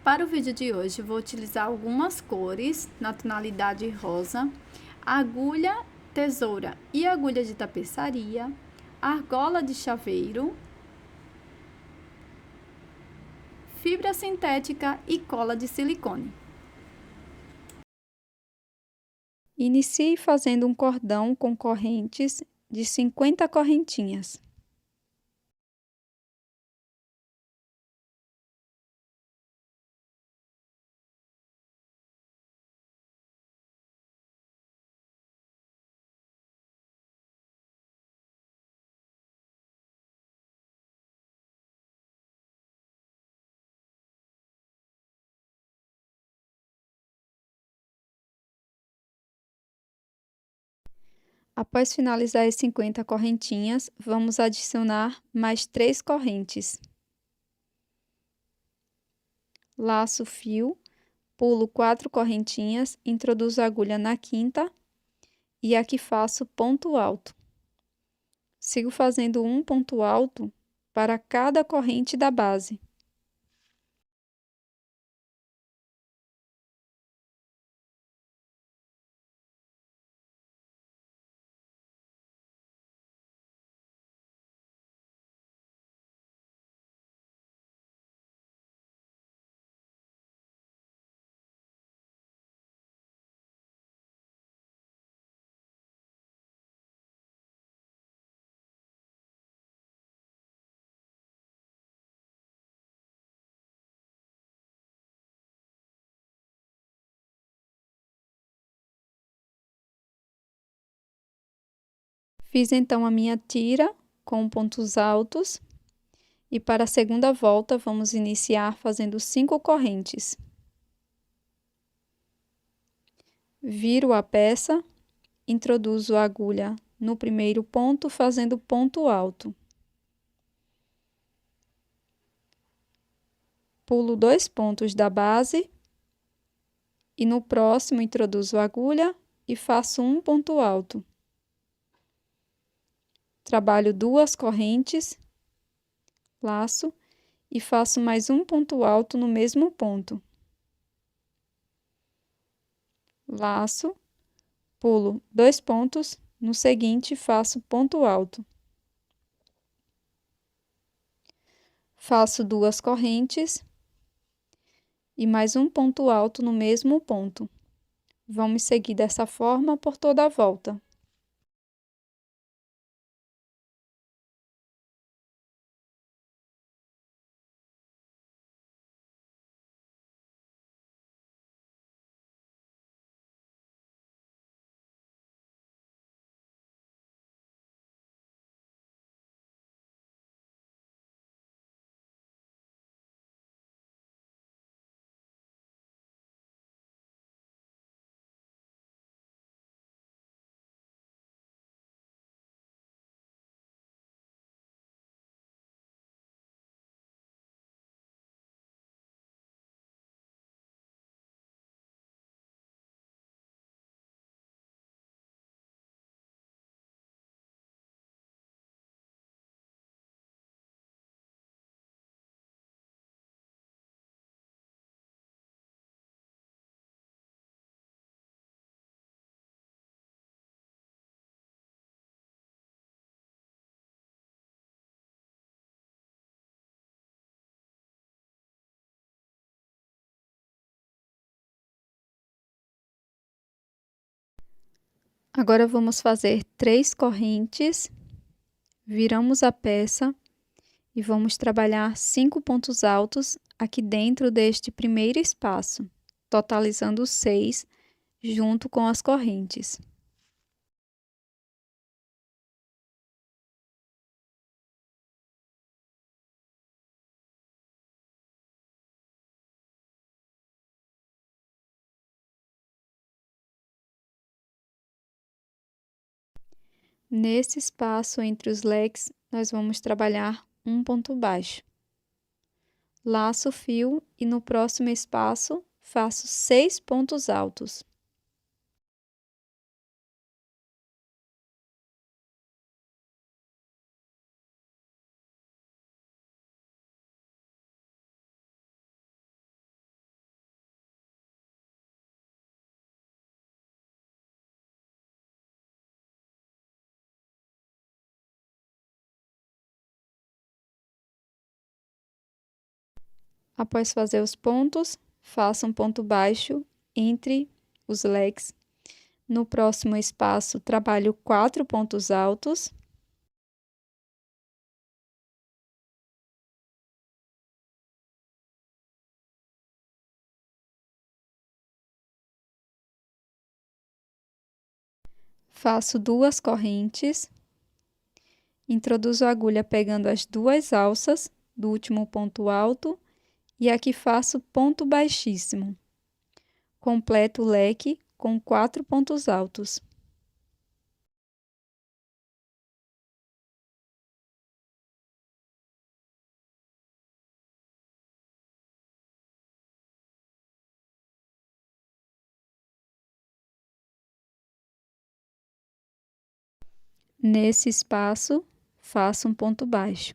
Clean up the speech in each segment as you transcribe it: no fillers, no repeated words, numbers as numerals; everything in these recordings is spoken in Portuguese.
Para o vídeo de hoje, vou utilizar algumas cores na tonalidade rosa, agulha, tesoura e agulha de tapeçaria, argola de chaveiro, fibra sintética e cola de silicone. Inicie fazendo um cordão com correntes de 50 correntinhas. Após finalizar as 50 correntinhas, vamos adicionar mais 3 correntes. Laço o fio, pulo 4 correntinhas, introduzo a agulha na quinta e aqui faço ponto alto. Sigo fazendo um ponto alto para cada corrente da base. Fiz então a minha tira com pontos altos e para a segunda volta vamos iniciar fazendo 5 correntes. Viro a peça, introduzo a agulha no primeiro ponto fazendo ponto alto. Pulo 2 pontos da base e no próximo introduzo a agulha e faço um ponto alto. Trabalho 2 correntes, laço e faço mais um ponto alto no mesmo ponto. Laço, pulo 2 pontos, no seguinte faço ponto alto. Faço 2 correntes e mais um ponto alto no mesmo ponto. Vamos seguir dessa forma por toda a volta. Agora vamos fazer 3 correntes, viramos a peça e vamos trabalhar 5 pontos altos aqui dentro deste primeiro espaço, totalizando 6 junto com as correntes. Nesse espaço entre os leques, nós vamos trabalhar um ponto baixo. Laço o fio e no próximo espaço faço 6 pontos altos. Após fazer os pontos, faça um ponto baixo entre os leques. No próximo espaço, trabalho 4 pontos altos. Faço 2 correntes. Introduzo a agulha pegando as 2 alças do último ponto alto e aqui faço ponto baixíssimo. Completo o leque com 4 pontos altos. Nesse espaço, faço um ponto baixo.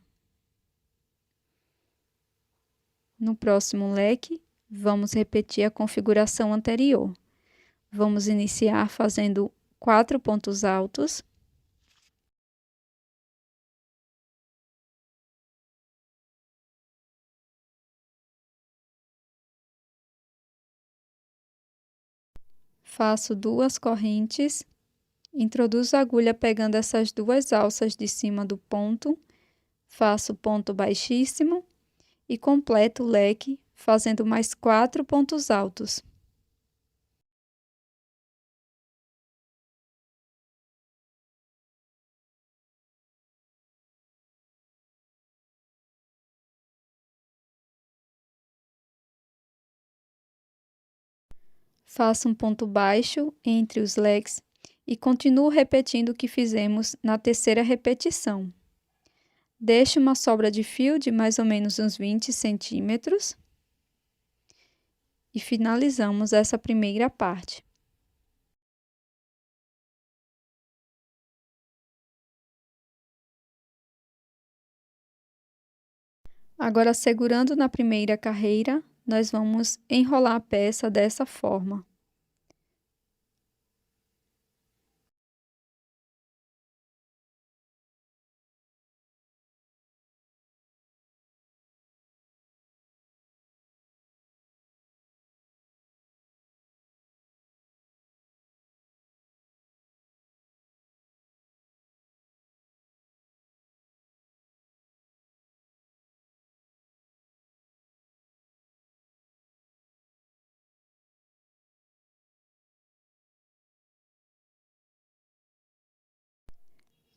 No próximo leque, vamos repetir a configuração anterior. Vamos iniciar fazendo 4 pontos altos. Faço 2 correntes. Introduzo a agulha pegando essas 2 alças de cima do ponto. Faço ponto baixíssimo e completo o leque fazendo mais 4 pontos altos. Faço um ponto baixo entre os leques e continuo repetindo o que fizemos na terceira repetição. Deixo uma sobra de fio de mais ou menos uns 20 centímetros e finalizamos essa primeira parte. Agora, segurando na primeira carreira, nós vamos enrolar a peça dessa forma.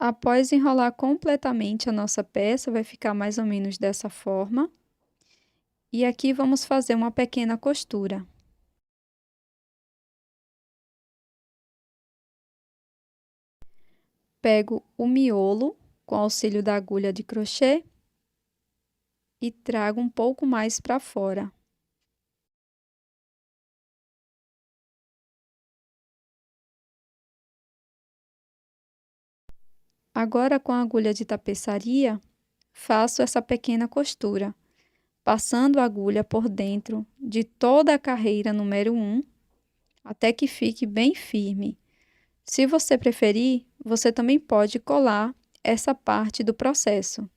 Após enrolar completamente a nossa peça, vai ficar mais ou menos dessa forma. E aqui vamos fazer uma pequena costura. Pego o miolo com auxílio da agulha de crochê e trago um pouco mais para fora. Agora, com a agulha de tapeçaria, faço essa pequena costura, passando a agulha por dentro de toda a carreira número 1, até que fique bem firme. Se você preferir, você também pode colar essa parte do processo.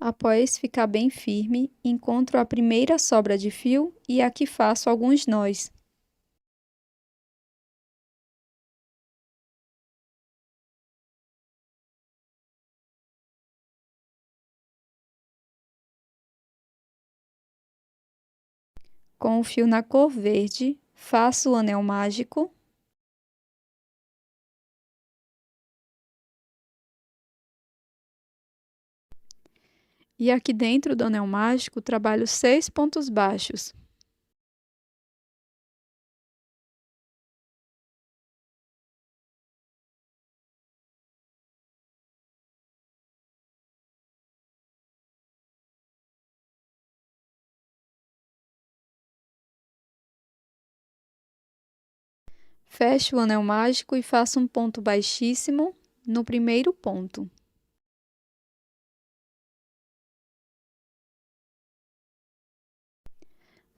Após ficar bem firme, encontro a primeira sobra de fio e aqui faço alguns nós. Com o fio na cor verde, faço o anel mágico. E aqui dentro do anel mágico, trabalho 6 pontos baixos. Fecho o anel mágico e faço um ponto baixíssimo no primeiro ponto.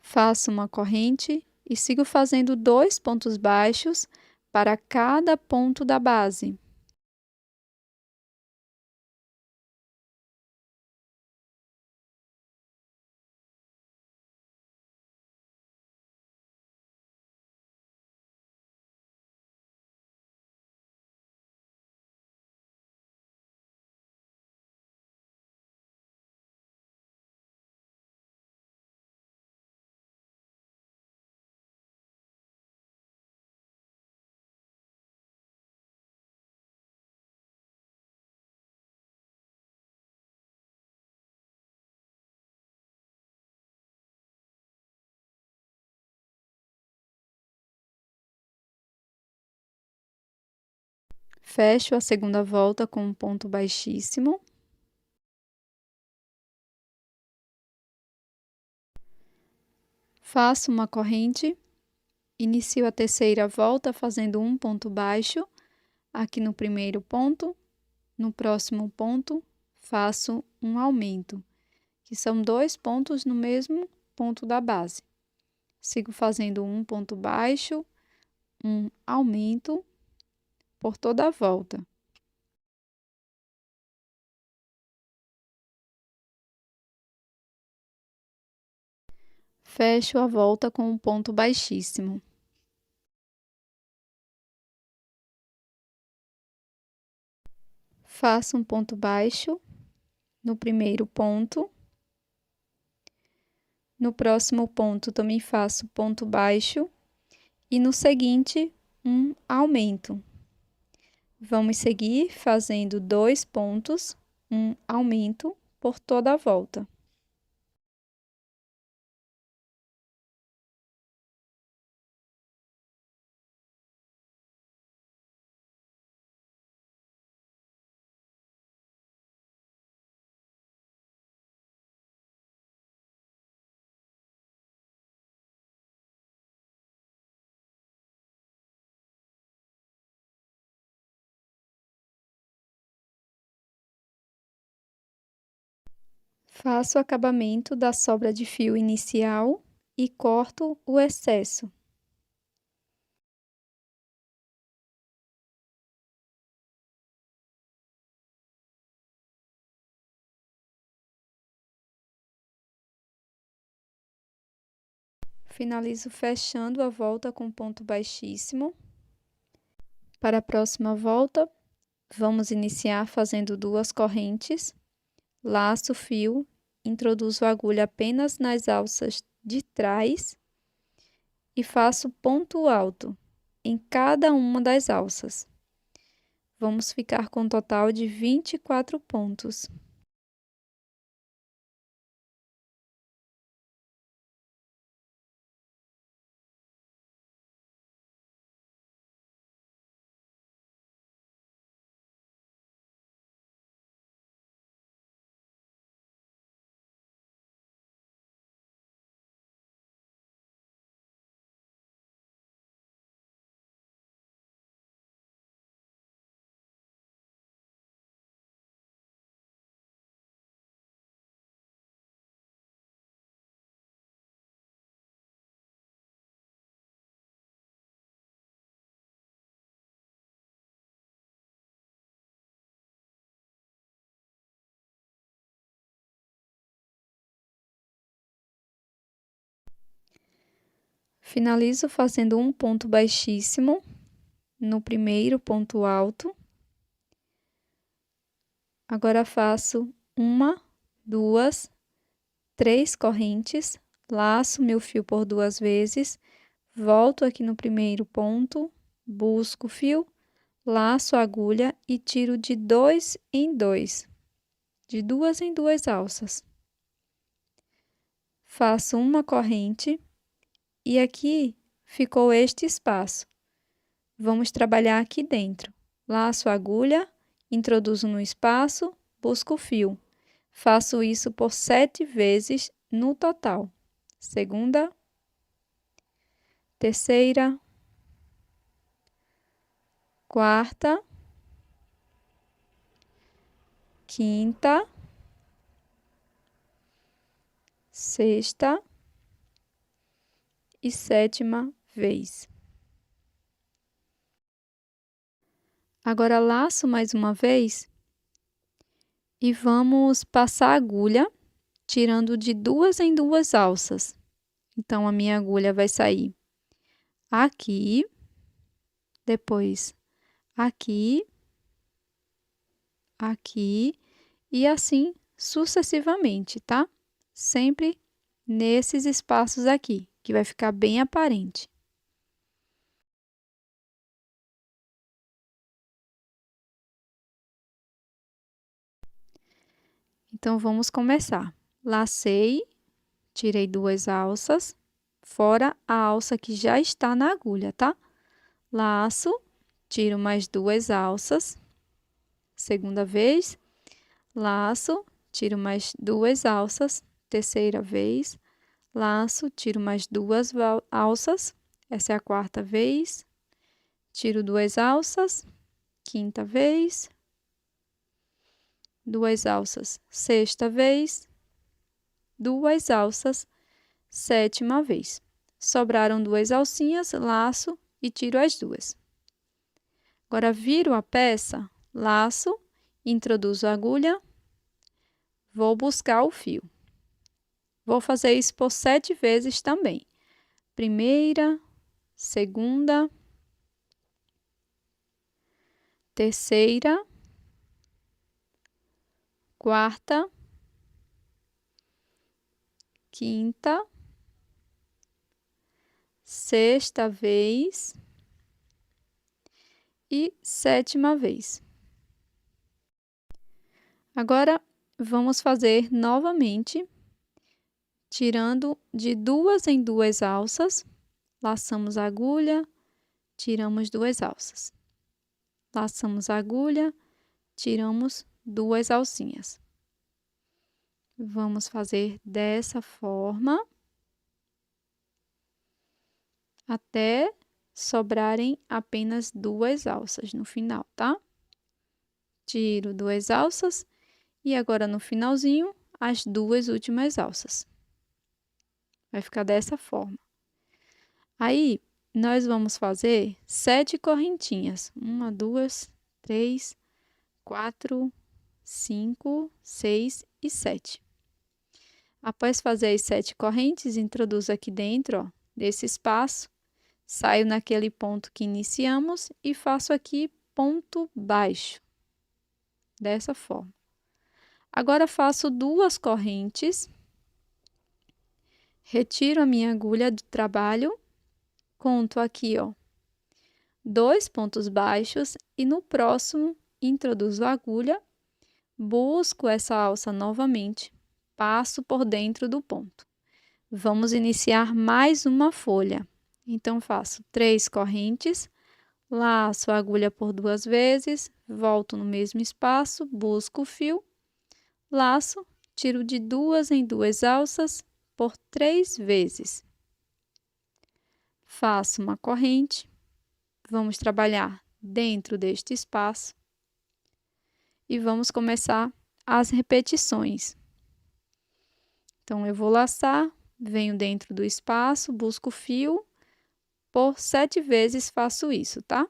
Faço uma corrente e sigo fazendo 2 pontos baixos para cada ponto da base. Fecho a segunda volta com um ponto baixíssimo. Faço uma corrente, inicio a terceira volta fazendo um ponto baixo, aqui no primeiro ponto, no próximo ponto, faço um aumento, que são 2 pontos no mesmo ponto da base. Sigo fazendo um ponto baixo, um aumento por toda a volta. Fecho a volta com um ponto baixíssimo. Faço um ponto baixo no primeiro ponto. No próximo ponto, também faço ponto baixo. E no seguinte, um aumento. Vamos seguir fazendo 2 pontos, um aumento por toda a volta. Faço o acabamento da sobra de fio inicial e corto o excesso. Finalizo fechando a volta com ponto baixíssimo. Para a próxima volta, vamos iniciar fazendo 2 correntes, laço o fio, introduzo a agulha apenas nas alças de trás e faço ponto alto em cada uma das alças. Vamos ficar com um total de 24 pontos. Finalizo fazendo um ponto baixíssimo no primeiro ponto alto. Agora faço 1, 2, 3 correntes, laço meu fio por 2 vezes, volto aqui no primeiro ponto, busco o fio, laço a agulha e tiro de 2 em 2, de 2 em 2 alças. Faço uma corrente e aqui ficou este espaço. Vamos trabalhar aqui dentro. Laço a agulha, introduzo no espaço, busco o fio. Faço isso por 7 vezes no total. Segunda, terceira, quarta, quinta, sexta e sétima vez. Agora laço mais uma vez e vamos passar a agulha, tirando de 2 em 2 alças. Então, a minha agulha vai sair aqui, depois aqui, aqui e assim sucessivamente, tá? Sempre nesses espaços aqui, que vai ficar bem aparente. Então, vamos começar. Lacei, tirei 2 alças, fora a alça que já está na agulha, tá? Laço, tiro mais 2 alças, segunda vez, laço, tiro mais 2 alças, terceira vez, laço, tiro mais 2 alças, essa é a quarta vez, tiro 2 alças, quinta vez, 2 alças, sexta vez, 2 alças, sétima vez. Sobraram 2 alcinhas, laço e tiro as 2. Agora, viro a peça, laço, introduzo a agulha, vou buscar o fio. Vou fazer isso por 7 vezes também. Primeira, segunda, terceira, quarta, quinta, sexta vez e sétima vez. Agora, vamos fazer novamente, tirando de 2 em 2 alças, laçamos a agulha, tiramos 2 alças. Laçamos a agulha, tiramos 2 alcinhas. Vamos fazer dessa forma até sobrarem apenas 2 alças no final, tá? Tiro 2 alças e agora no finalzinho as 2 últimas alças. Vai ficar dessa forma. Aí, nós vamos fazer 7 correntinhas. 1, 2, 3, 4, 5, 6 e 7. Após fazer as 7 correntes, introduzo aqui dentro, ó, desse espaço, saio naquele ponto que iniciamos e faço aqui ponto baixo, dessa forma. Agora, faço 2 correntes, retiro a minha agulha do trabalho, conto aqui, ó, 2 pontos baixos e no próximo introduzo a agulha, busco essa alça novamente, passo por dentro do ponto. Vamos iniciar mais uma folha. Então, faço 3 correntes, laço a agulha por 2 vezes, volto no mesmo espaço, busco o fio, laço, tiro de 2 em 2 alças por 3 vezes. Faço uma corrente, vamos trabalhar dentro deste espaço e vamos começar as repetições. Então, eu vou laçar, venho dentro do espaço, busco o fio, por 7 vezes faço isso, tá?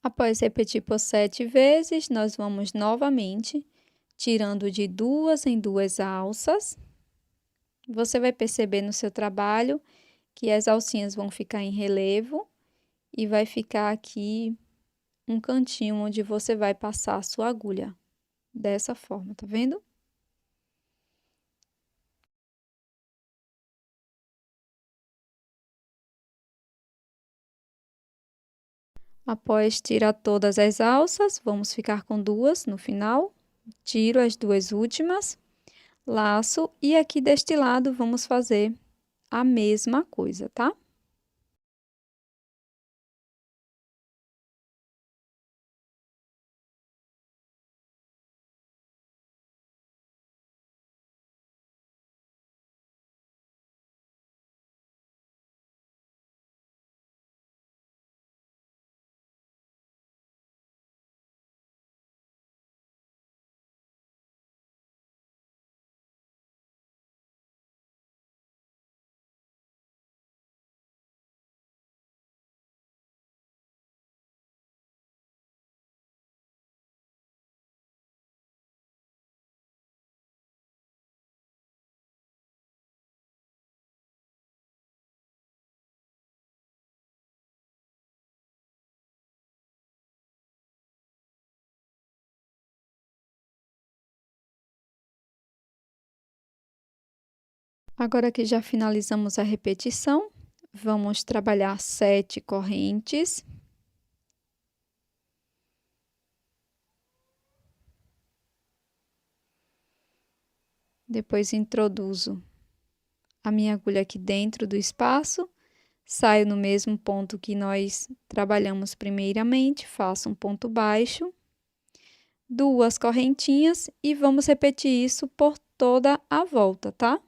Após repetir por 7 vezes, nós vamos novamente tirando de 2 em 2 alças. Você vai perceber no seu trabalho que as alcinhas vão ficar em relevo e vai ficar aqui um cantinho onde você vai passar a sua agulha. Dessa forma, tá vendo? Após tirar todas as alças, vamos ficar com 2 no final. Tiro as 2 últimas, laço e aqui deste lado vamos fazer a mesma coisa, tá? Agora que já finalizamos a repetição, vamos trabalhar 7 correntes. Depois introduzo a minha agulha aqui dentro do espaço, saio no mesmo ponto que nós trabalhamos primeiramente, faço um ponto baixo, 2 correntinhas e vamos repetir isso por toda a volta, tá?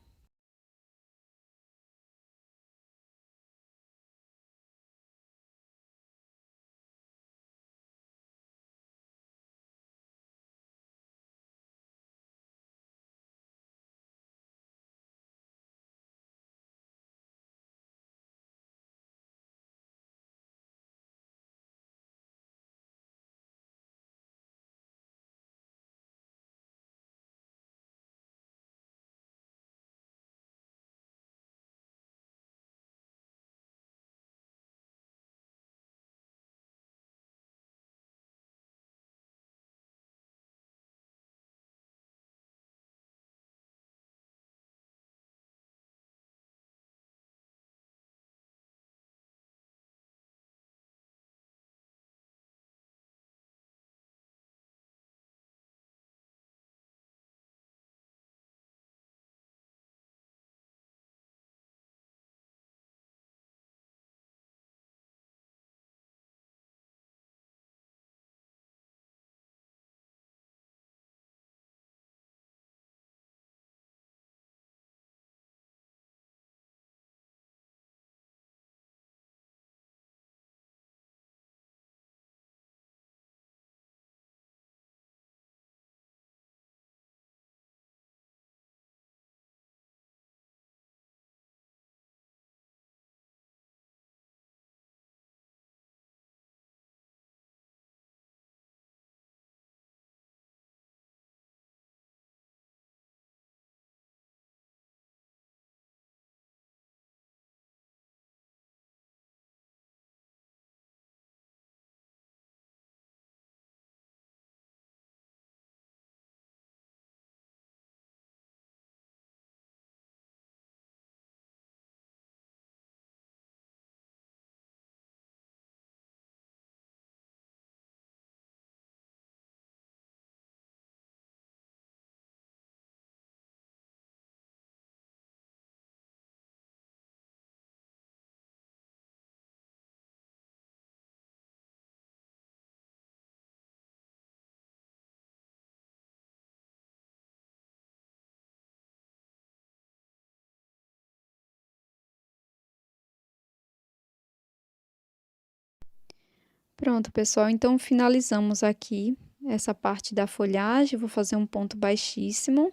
Pronto, pessoal, então finalizamos aqui essa parte da folhagem. Vou fazer um ponto baixíssimo,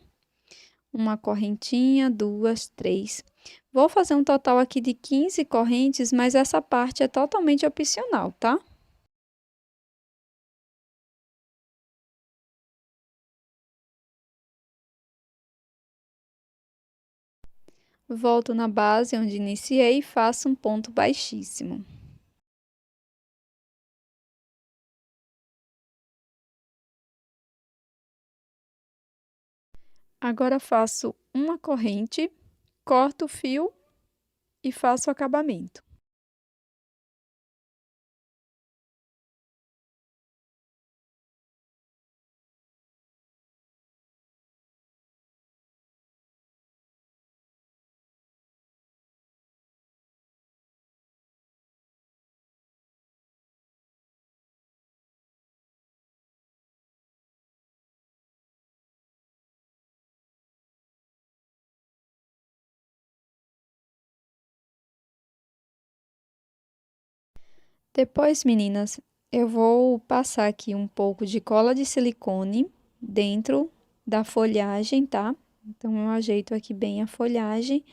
uma correntinha, 2, 3. Vou fazer um total aqui de 15 correntes, mas essa parte é totalmente opcional, tá? Volto na base onde iniciei e faço um ponto baixíssimo. Agora faço uma corrente, corto o fio e faço o acabamento. Depois, meninas, eu vou passar aqui um pouco de cola de silicone dentro da folhagem, tá? Então, eu ajeito aqui bem a folhagem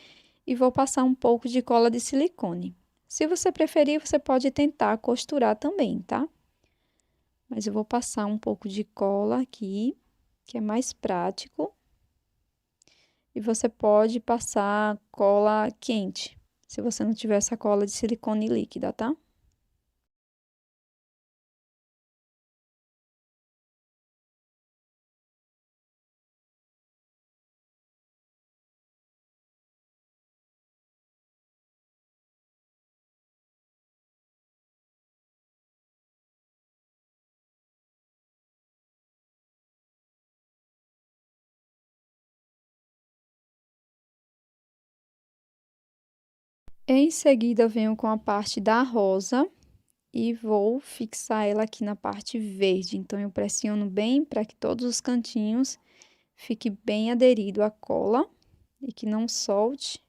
e vou passar um pouco de cola de silicone. Se você preferir, você pode tentar costurar também, tá? Mas eu vou passar um pouco de cola aqui, que é mais prático. E você pode passar cola quente, se você não tiver essa cola de silicone líquida, tá? Em seguida, eu venho com a parte da rosa e vou fixar ela aqui na parte verde. Então, eu pressiono bem para que todos os cantinhos fique bem aderido à cola e que não solte.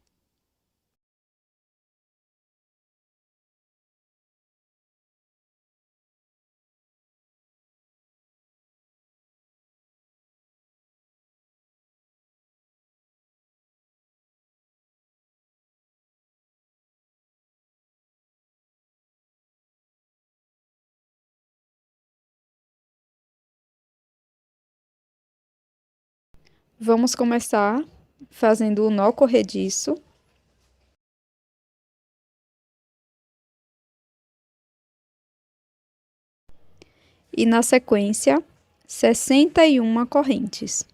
Vamos começar fazendo o nó corrediço. E na sequência, 61 correntes.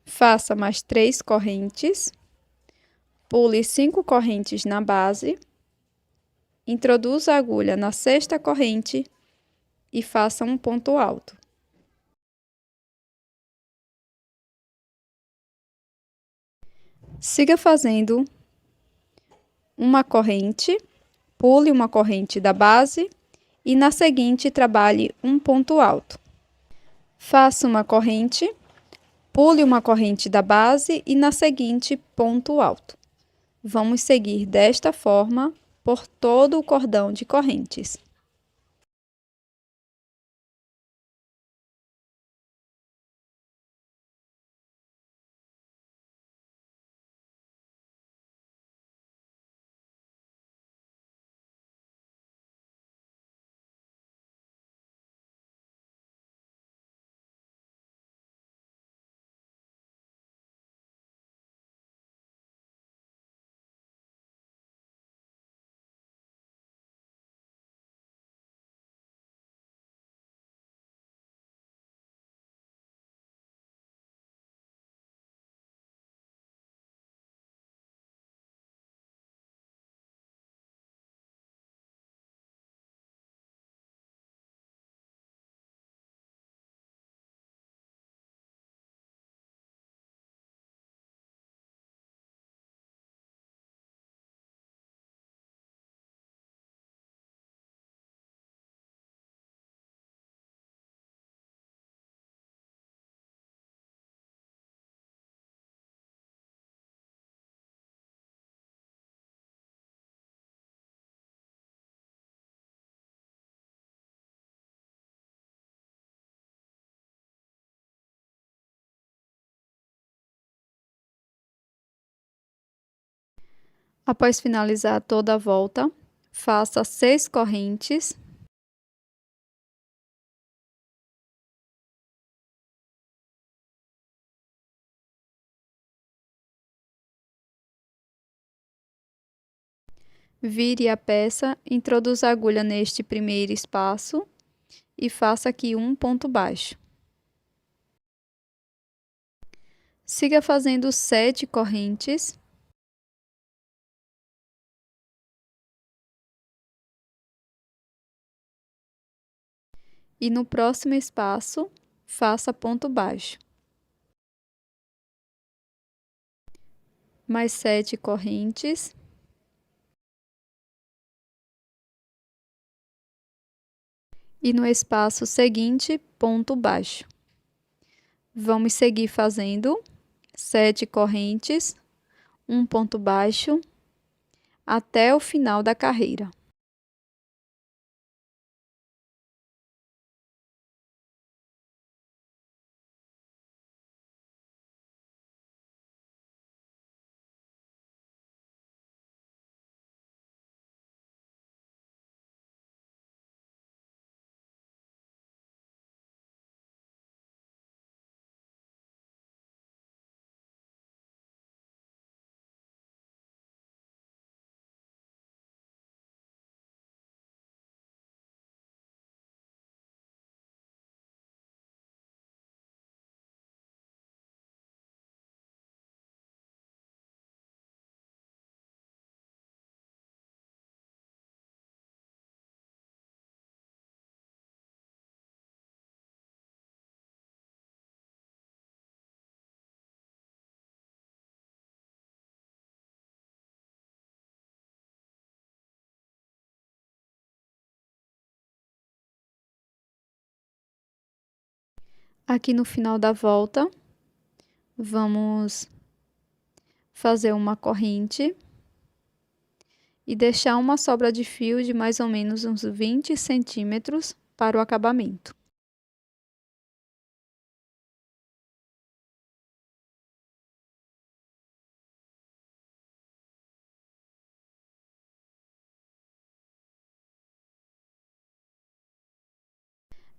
Faça mais 3 correntes, pule 5 correntes na base, introduza a agulha na sexta corrente e faça um ponto alto. Siga fazendo uma corrente, pule uma corrente da base e na seguinte trabalhe um ponto alto. Faça uma corrente, pule uma corrente da base e na seguinte ponto alto. Vamos seguir desta forma por todo o cordão de correntes. Após finalizar toda a volta, faça 6 correntes. Vire a peça, introduza a agulha neste primeiro espaço e faça aqui um ponto baixo. Siga fazendo 7 correntes. E no próximo espaço, faça ponto baixo. Mais 7 correntes. E no espaço seguinte, ponto baixo. Vamos seguir fazendo 7 correntes, um ponto baixo, até o final da carreira. Aqui no final da volta, vamos fazer uma corrente e deixar uma sobra de fio de mais ou menos uns 20 centímetros para o acabamento.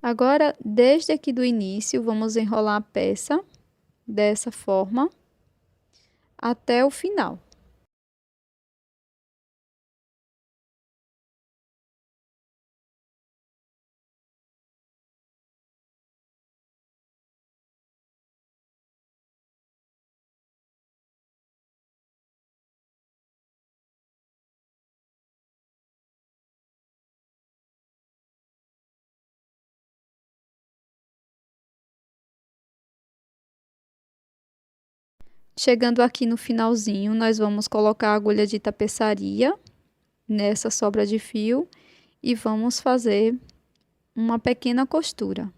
Agora, desde aqui do início, vamos enrolar a peça dessa forma até o final. Chegando aqui no finalzinho, nós vamos colocar a agulha de tapeçaria nessa sobra de fio e vamos fazer uma pequena costura.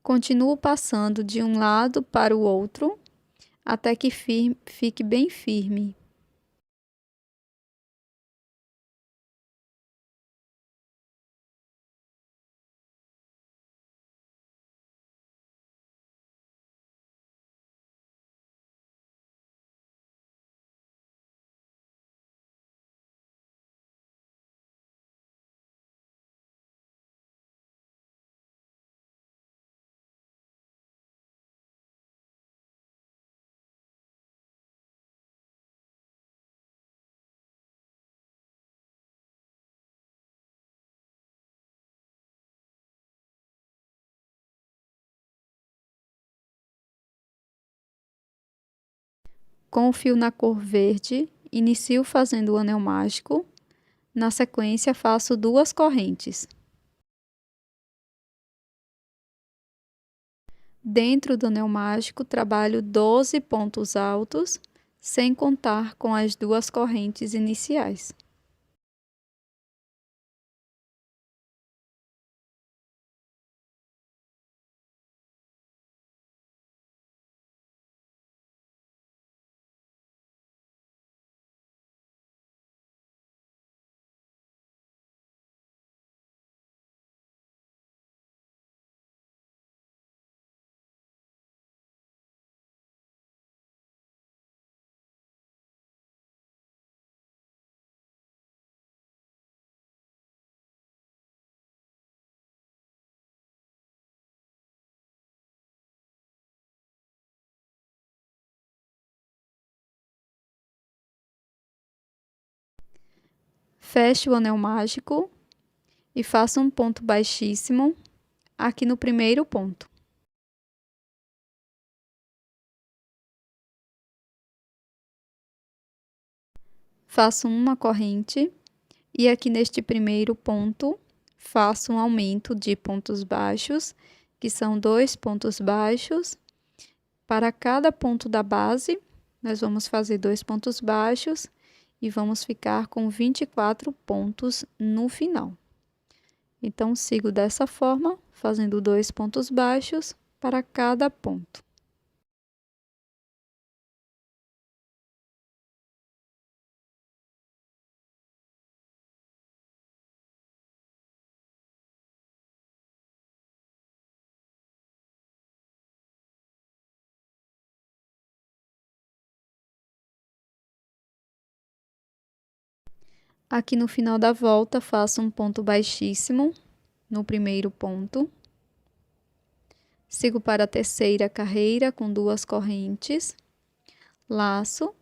Continuo passando de um lado para o outro até que fique bem firme. Com o fio na cor verde, inicio fazendo o anel mágico. Na sequência, faço 2 correntes. Dentro do anel mágico, trabalho 12 pontos altos, sem contar com as 2 correntes iniciais. Feche o anel mágico e faça um ponto baixíssimo aqui no primeiro ponto. Faço uma corrente e aqui neste primeiro ponto, faço um aumento de pontos baixos, que são 2 pontos baixos. Para cada ponto da base, nós vamos fazer 2 pontos baixos e vamos ficar com 24 pontos no final. Então, sigo dessa forma, fazendo 2 pontos baixos para cada ponto. Aqui no final da volta, faço um ponto baixíssimo no primeiro ponto. Sigo para a terceira carreira com 2 correntes. Laço,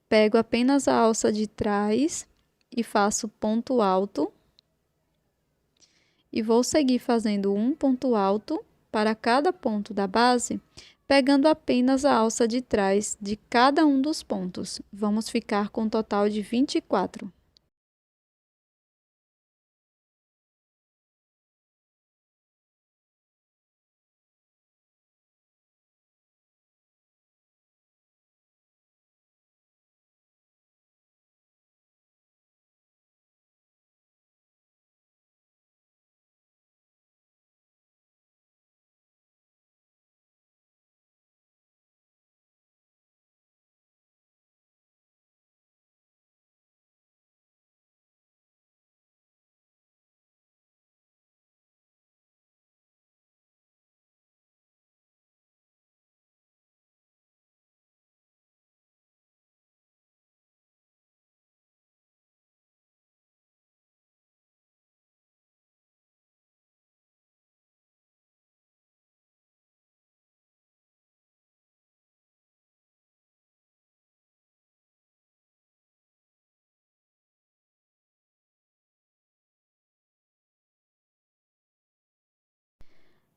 pego apenas a alça de trás e faço ponto alto. E vou seguir fazendo um ponto alto para cada ponto da base, pegando apenas a alça de trás de cada um dos pontos. Vamos ficar com um total de 24.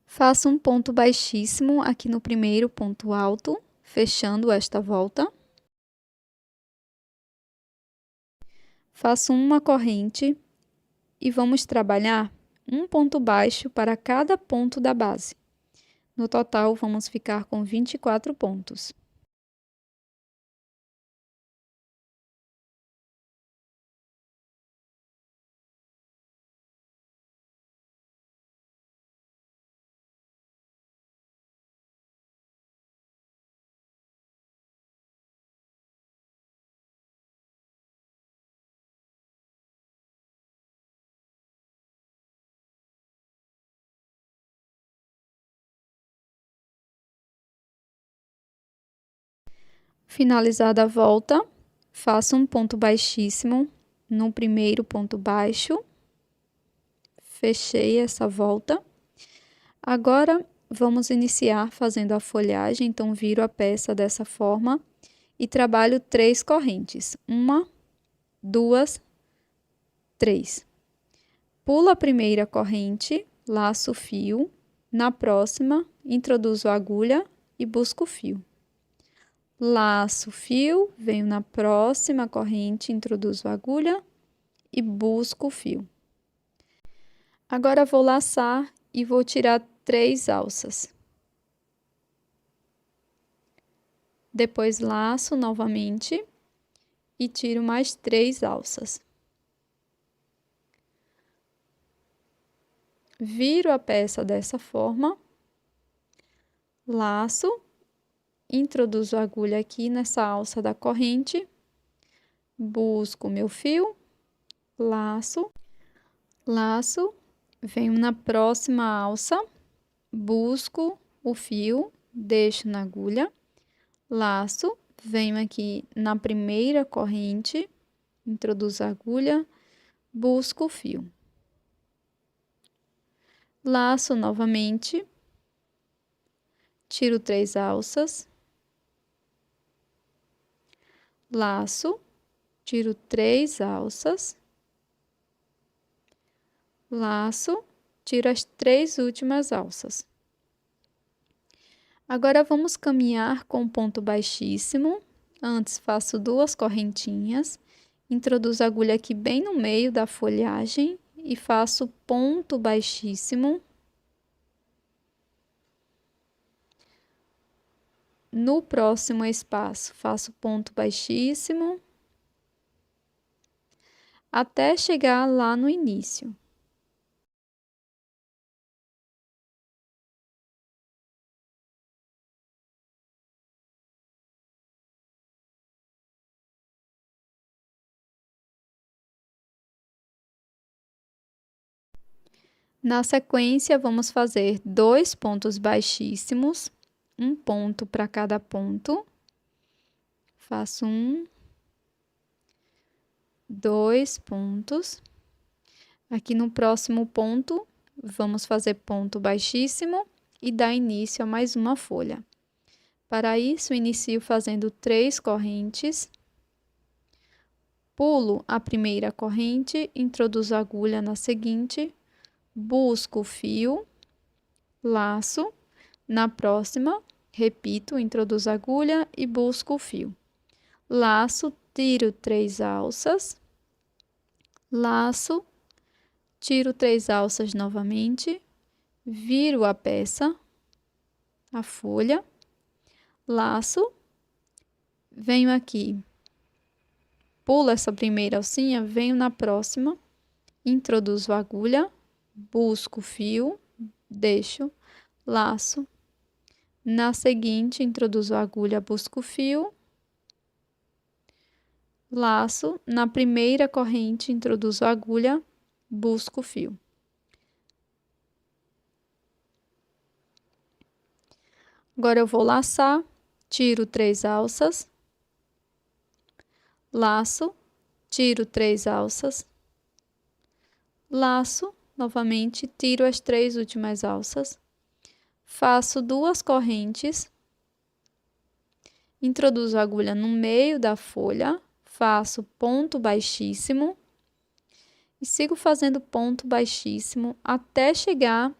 Faço um ponto baixíssimo aqui no primeiro ponto alto, fechando esta volta. Faço uma corrente e vamos trabalhar um ponto baixo para cada ponto da base. No total, vamos ficar com 24 pontos. Finalizada a volta, faço um ponto baixíssimo no primeiro ponto baixo. Fechei essa volta. Agora, vamos iniciar fazendo a folhagem, então viro a peça dessa forma e trabalho 3 correntes. 1, 2, 3. Pulo a primeira corrente, laço o fio. Na próxima, introduzo a agulha e busco o fio. Laço o fio, venho na próxima corrente, introduzo a agulha e busco o fio. Agora vou laçar e vou tirar 3 alças. Depois laço novamente e tiro mais 3 alças. Viro a peça dessa forma, laço, introduzo a agulha aqui nessa alça da corrente, busco o meu fio, laço, venho na próxima alça, busco o fio, deixo na agulha, laço, venho aqui na primeira corrente, introduzo a agulha, busco o fio. Laço novamente, tiro 3 alças, laço, tiro 3 alças, laço, tiro as 3 últimas alças. Agora, vamos caminhar com ponto baixíssimo. Antes, faço 2 correntinhas, introduzo a agulha aqui bem no meio da folhagem e faço ponto baixíssimo. No próximo espaço, faço ponto baixíssimo, até chegar lá no início. Na sequência, vamos fazer 2 pontos baixíssimos, um ponto para cada ponto. Faço 1, 2 pontos. Aqui no próximo ponto, vamos fazer ponto baixíssimo e dar início a mais uma folha. Para isso, inicio fazendo 3 correntes. Pulo a primeira corrente, introduzo a agulha na seguinte, busco o fio, laço. Na próxima, repito, introduzo a agulha e busco o fio. Laço, tiro 3 alças, laço, tiro 3 alças novamente, viro a peça, a folha, laço, venho aqui, pulo essa primeira alcinha, venho na próxima, introduzo a agulha, busco o fio, deixo, laço. Na seguinte, introduzo a agulha, busco o fio, laço. Na primeira corrente, introduzo a agulha, busco o fio. Agora, eu vou laçar, tiro 3 alças, laço, tiro 3 alças, laço, novamente, tiro as 3 últimas alças, faço 2 correntes, introduzo a agulha no meio da folha, faço ponto baixíssimo e sigo fazendo ponto baixíssimo até chegar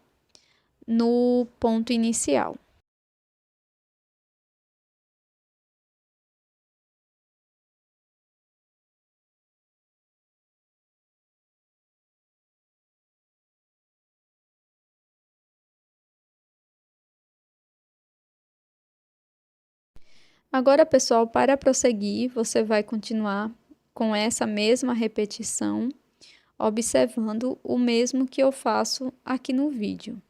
no ponto inicial. Agora, pessoal, para prosseguir, você vai continuar com essa mesma repetição, observando o mesmo que eu faço aqui no vídeo.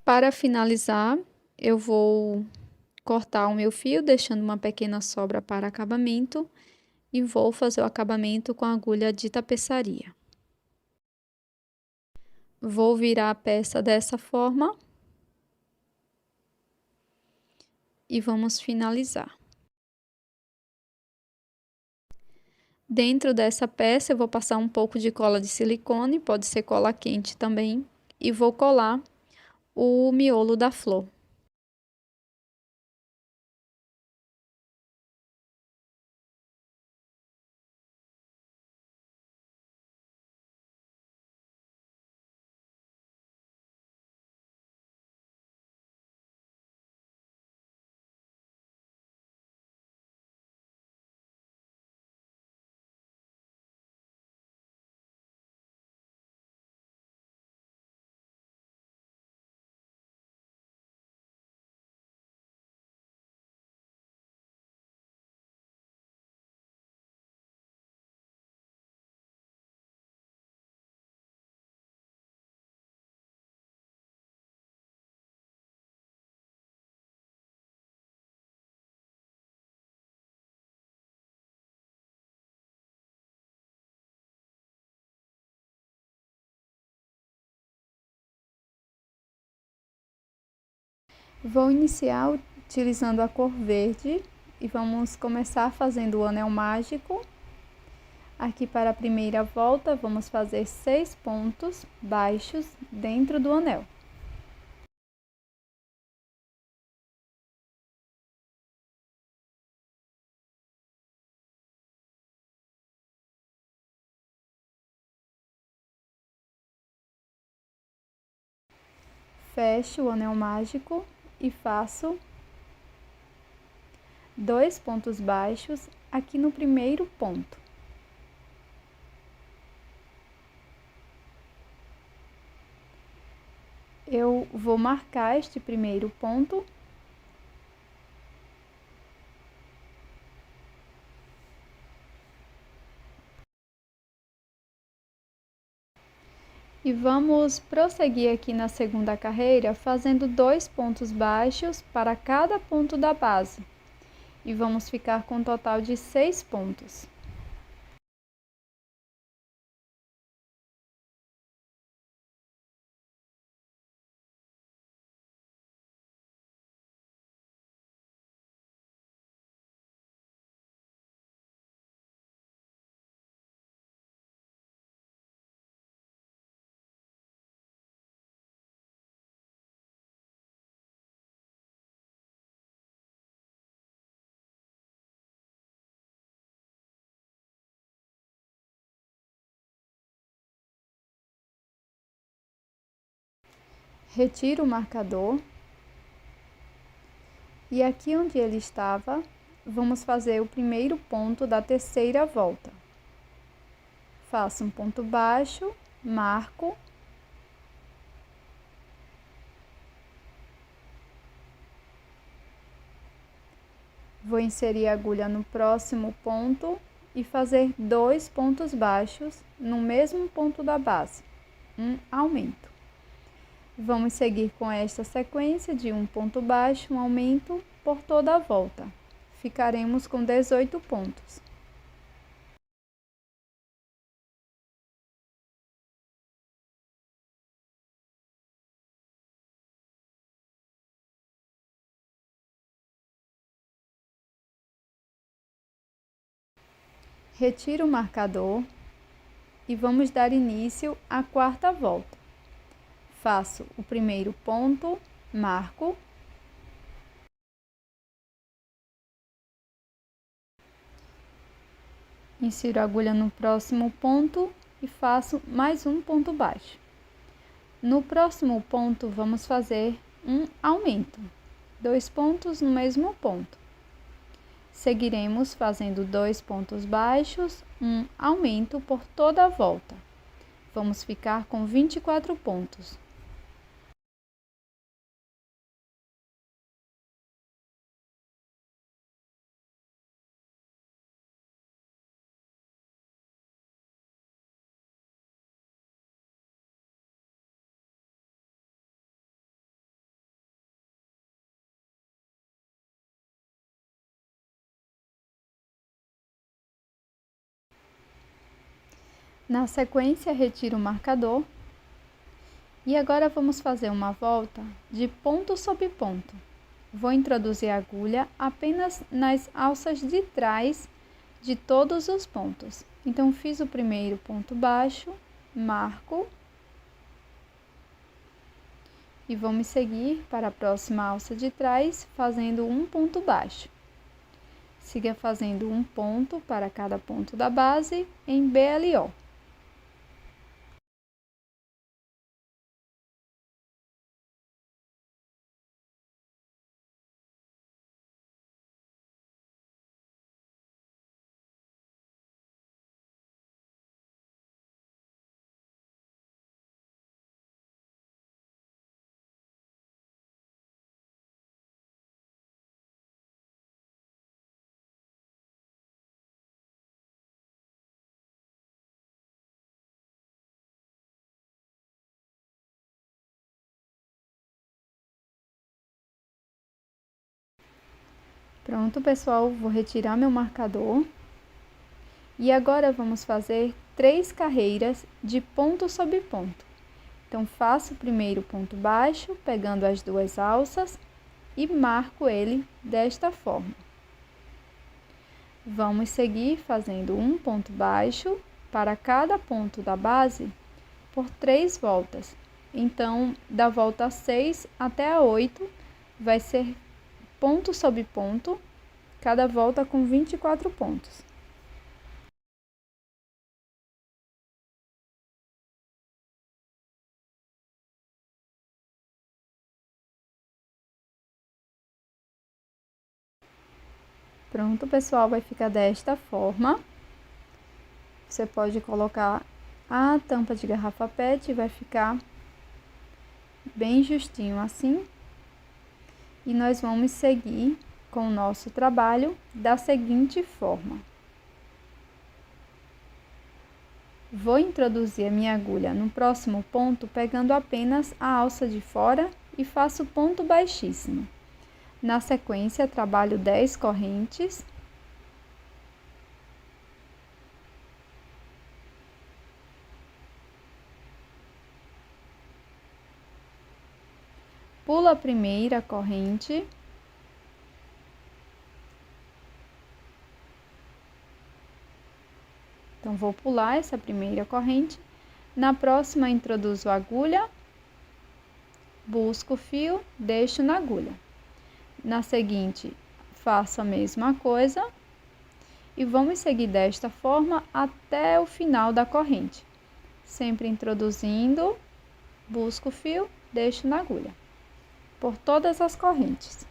Para finalizar, eu vou cortar o meu fio, deixando uma pequena sobra para acabamento, e vou fazer o acabamento com a agulha de tapeçaria. Vou virar a peça dessa forma e vamos finalizar. Dentro dessa peça eu vou passar um pouco de cola de silicone, pode ser cola quente também, e vou colar o miolo da flor. Vou iniciar utilizando a cor verde e vamos começar fazendo o anel mágico. Aqui para a primeira volta, vamos fazer 6 pontos baixos dentro do anel. Fecho o anel mágico e faço 2 pontos baixos aqui no primeiro ponto. Eu vou marcar este primeiro ponto e vamos prosseguir aqui na segunda carreira fazendo 2 pontos baixos para cada ponto da base e vamos ficar com um total de 6 pontos. Retiro o marcador e aqui onde ele estava, vamos fazer o primeiro ponto da terceira volta. Faço um ponto baixo, marco, vou inserir a agulha no próximo ponto e fazer 2 pontos baixos no mesmo ponto da base, um aumento. Vamos seguir com esta sequência de um ponto baixo, um aumento por toda a volta. Ficaremos com 18 pontos. Retiro o marcador e vamos dar início à quarta volta. Faço o primeiro ponto, marco, insiro a agulha no próximo ponto e faço mais um ponto baixo. No próximo ponto, vamos fazer um aumento, 2 pontos no mesmo ponto. Seguiremos fazendo 2 pontos baixos, um aumento por toda a volta. Vamos ficar com 24 pontos. Na sequência, retiro o marcador e agora vamos fazer uma volta de ponto sobre ponto. Vou introduzir a agulha apenas nas alças de trás de todos os pontos. Então, fiz o primeiro ponto baixo, marco e vamos seguir para a próxima alça de trás, fazendo um ponto baixo. Siga fazendo um ponto para cada ponto da base em BLO. Pronto, pessoal, vou retirar meu marcador. E agora vamos fazer 3 carreiras de ponto sobre ponto. Então, faço o primeiro ponto baixo, pegando as 2 alças e marco ele desta forma. Vamos seguir fazendo um ponto baixo para cada ponto da base por 3 voltas. Então, da volta 6 até a 8, vai ser ponto sobre ponto, cada volta com 24 pontos. Pronto, pessoal, vai ficar desta forma. Você pode colocar a tampa de garrafa PET e vai ficar bem justinho assim. E nós vamos seguir com o nosso trabalho da seguinte forma. Vou introduzir a minha agulha no próximo ponto, pegando apenas a alça de fora e faço ponto baixíssimo. Na sequência, trabalho 10 correntes. Pulo a primeira corrente. Então, vou pular essa primeira corrente. Na próxima, introduzo a agulha, busco o fio, deixo na agulha. Na seguinte, faço a mesma coisa e vamos seguir desta forma até o final da corrente. Sempre introduzindo, busco o fio, deixo na agulha, por todas as correntes.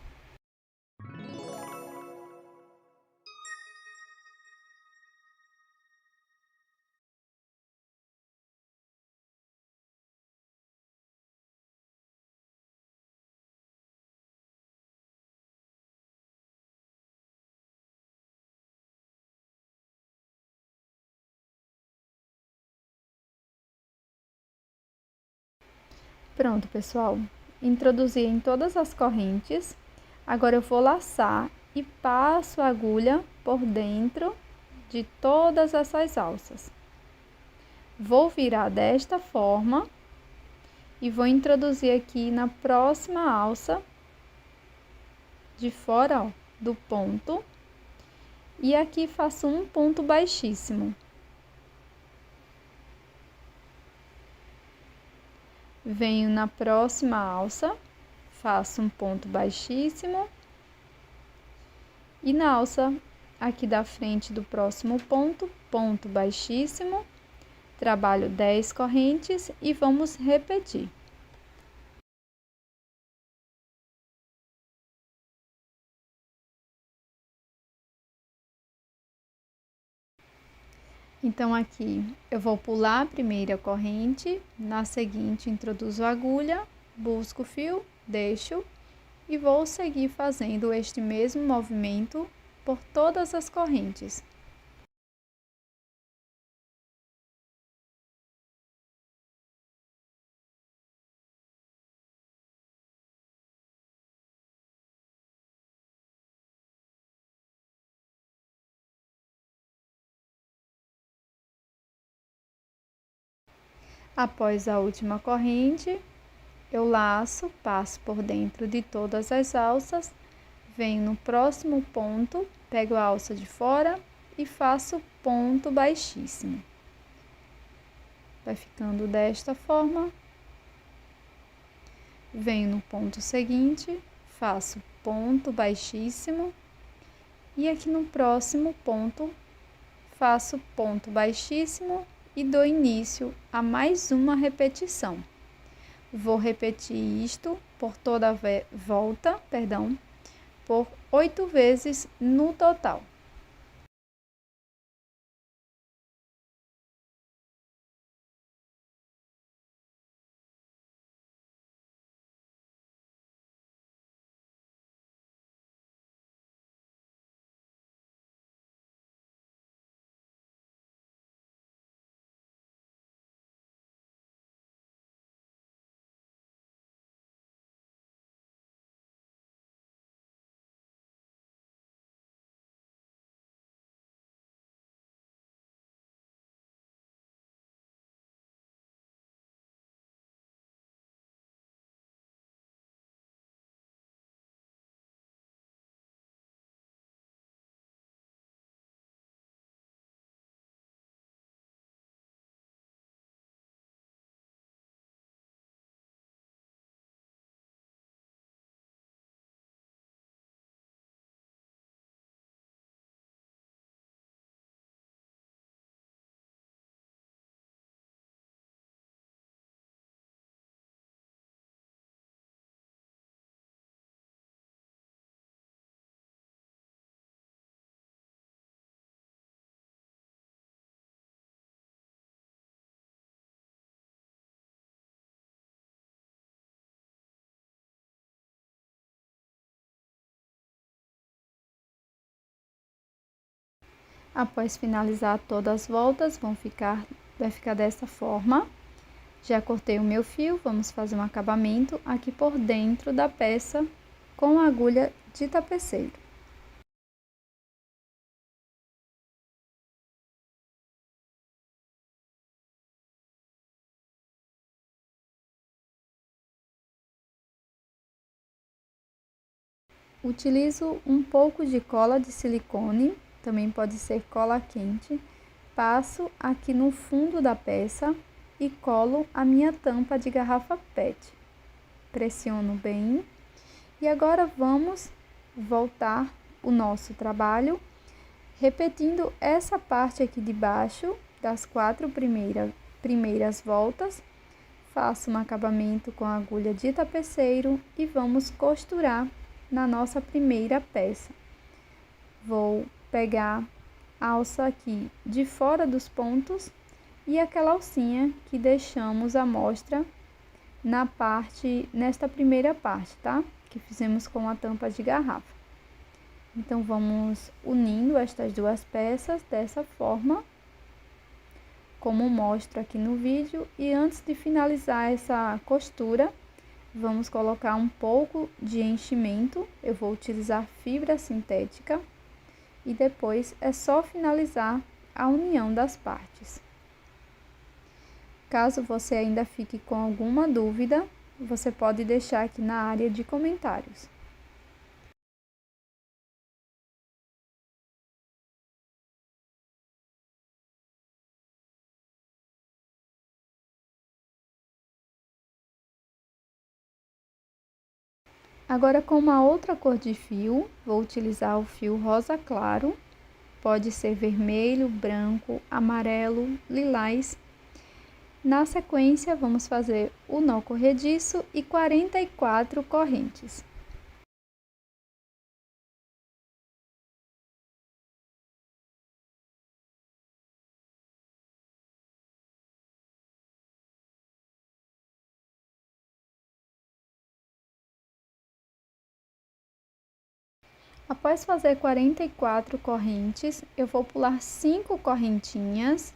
Pronto, pessoal. Introduzi em todas as correntes. Agora eu vou laçar e passo a agulha por dentro de todas essas alças. Vou virar desta forma e vou introduzir aqui na próxima alça de fora, ó, do ponto. E aqui faço um ponto baixíssimo. Venho na próxima alça, faço um ponto baixíssimo. E na alça aqui da frente do próximo ponto, ponto baixíssimo. Trabalho 10 correntes e vamos repetir. Então, aqui eu vou pular a primeira corrente, na seguinte introduzo a agulha, busco o fio, deixo e vou seguir fazendo este mesmo movimento por todas as correntes. Após a última corrente, eu laço, passo por dentro de todas as alças, venho no próximo ponto, pego a alça de fora e faço ponto baixíssimo. Vai ficando desta forma. Venho no ponto seguinte, faço ponto baixíssimo e aqui no próximo ponto faço ponto baixíssimo e dou início a mais uma repetição. Vou repetir isto por toda a volta, por 8 vezes no total. Após finalizar todas as voltas, vai ficar dessa forma. Já cortei o meu fio, vamos fazer um acabamento aqui por dentro da peça com a agulha de tapeceiro. Utilizo um pouco de cola de silicone, também pode ser cola quente. Passo aqui no fundo da peça e colo a minha tampa de garrafa PET. Pressiono bem. E agora vamos voltar o nosso trabalho, repetindo essa parte aqui de baixo das 4 primeiras voltas. Faço um acabamento com a agulha de tapeceiro e vamos costurar na nossa primeira peça. Vou pegar a alça aqui de fora dos pontos e aquela alcinha que deixamos à mostra nesta primeira parte, tá? Que fizemos com a tampa de garrafa. Então, vamos unindo estas duas peças dessa forma, como mostro aqui no vídeo. E antes de finalizar essa costura, vamos colocar um pouco de enchimento. Eu vou utilizar fibra sintética e depois é só finalizar a união das partes. Caso você ainda fique com alguma dúvida, você pode deixar aqui na área de comentários. Agora, com uma outra cor de fio, vou utilizar o fio rosa claro, pode ser vermelho, branco, amarelo, lilás. Na sequência, vamos fazer o nó corrediço e 44 correntes. Após fazer 44 correntes, eu vou pular 5 correntinhas.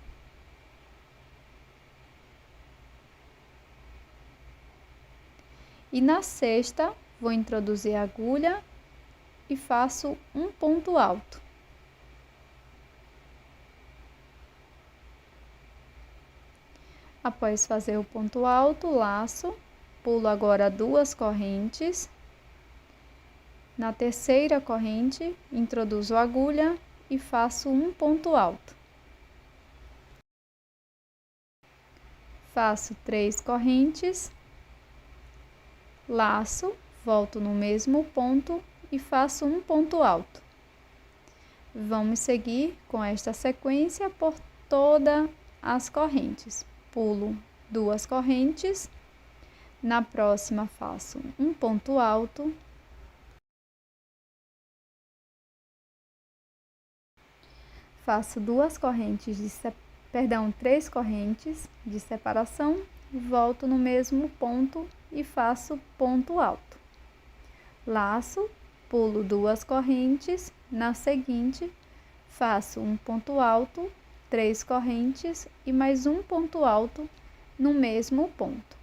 E na sexta, vou introduzir a agulha e faço um ponto alto. Após fazer o ponto alto, laço, pulo agora 2 correntes. Na terceira corrente, introduzo a agulha e faço um ponto alto. Faço 3 correntes, laço, volto no mesmo ponto e faço um ponto alto. Vamos seguir com esta sequência por todas as correntes. Pulo 2 correntes, na próxima faço um ponto alto, faço 3 correntes de separação, volto no mesmo ponto e faço ponto alto. Laço, pulo 2 correntes, na seguinte faço um ponto alto, 3 correntes e mais um ponto alto no mesmo ponto.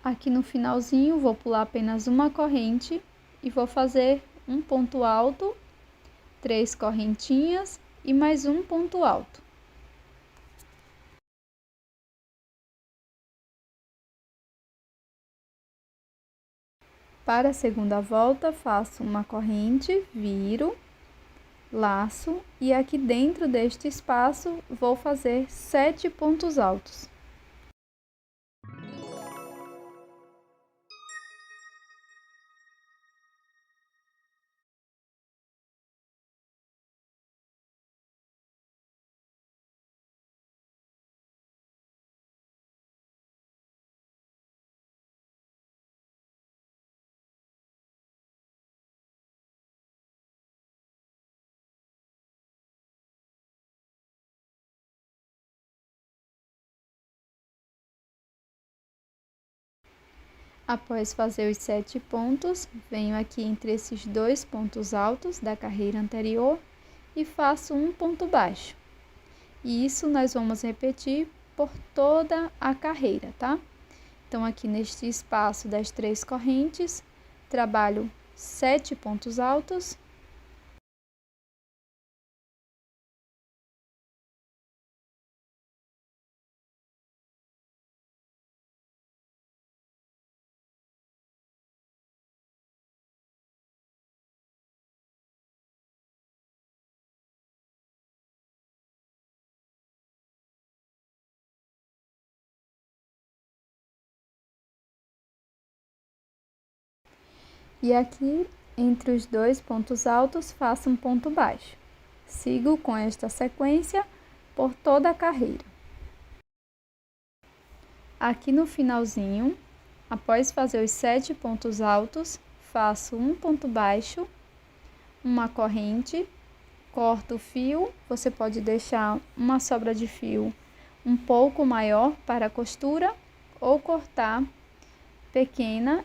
Aqui no finalzinho, vou pular apenas uma corrente e vou fazer um ponto alto, 3 correntinhas e mais um ponto alto. Para a segunda volta, faço uma corrente, viro, laço e aqui dentro deste espaço vou fazer 7 pontos altos. Após fazer os 7 pontos, venho aqui entre esses 2 pontos altos da carreira anterior e faço um ponto baixo. E isso nós vamos repetir por toda a carreira, tá? Então, aqui neste espaço das 3 correntes, trabalho 7 pontos altos. E aqui, entre os 2 pontos altos, faço um ponto baixo. Sigo com esta sequência por toda a carreira. Aqui no finalzinho, após fazer os 7 pontos altos, faço um ponto baixo, uma corrente, corto o fio. Você pode deixar uma sobra de fio um pouco maior para a costura ou cortar pequena,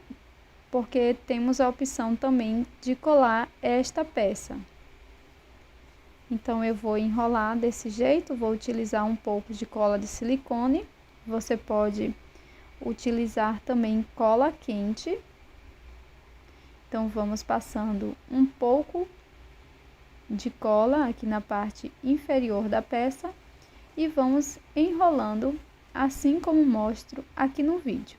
porque temos a opção também de colar esta peça. Então, eu vou enrolar desse jeito, vou utilizar um pouco de cola de silicone. Você pode utilizar também cola quente. Então, vamos passando um pouco de cola aqui na parte inferior da peça e vamos enrolando, assim como mostro aqui no vídeo.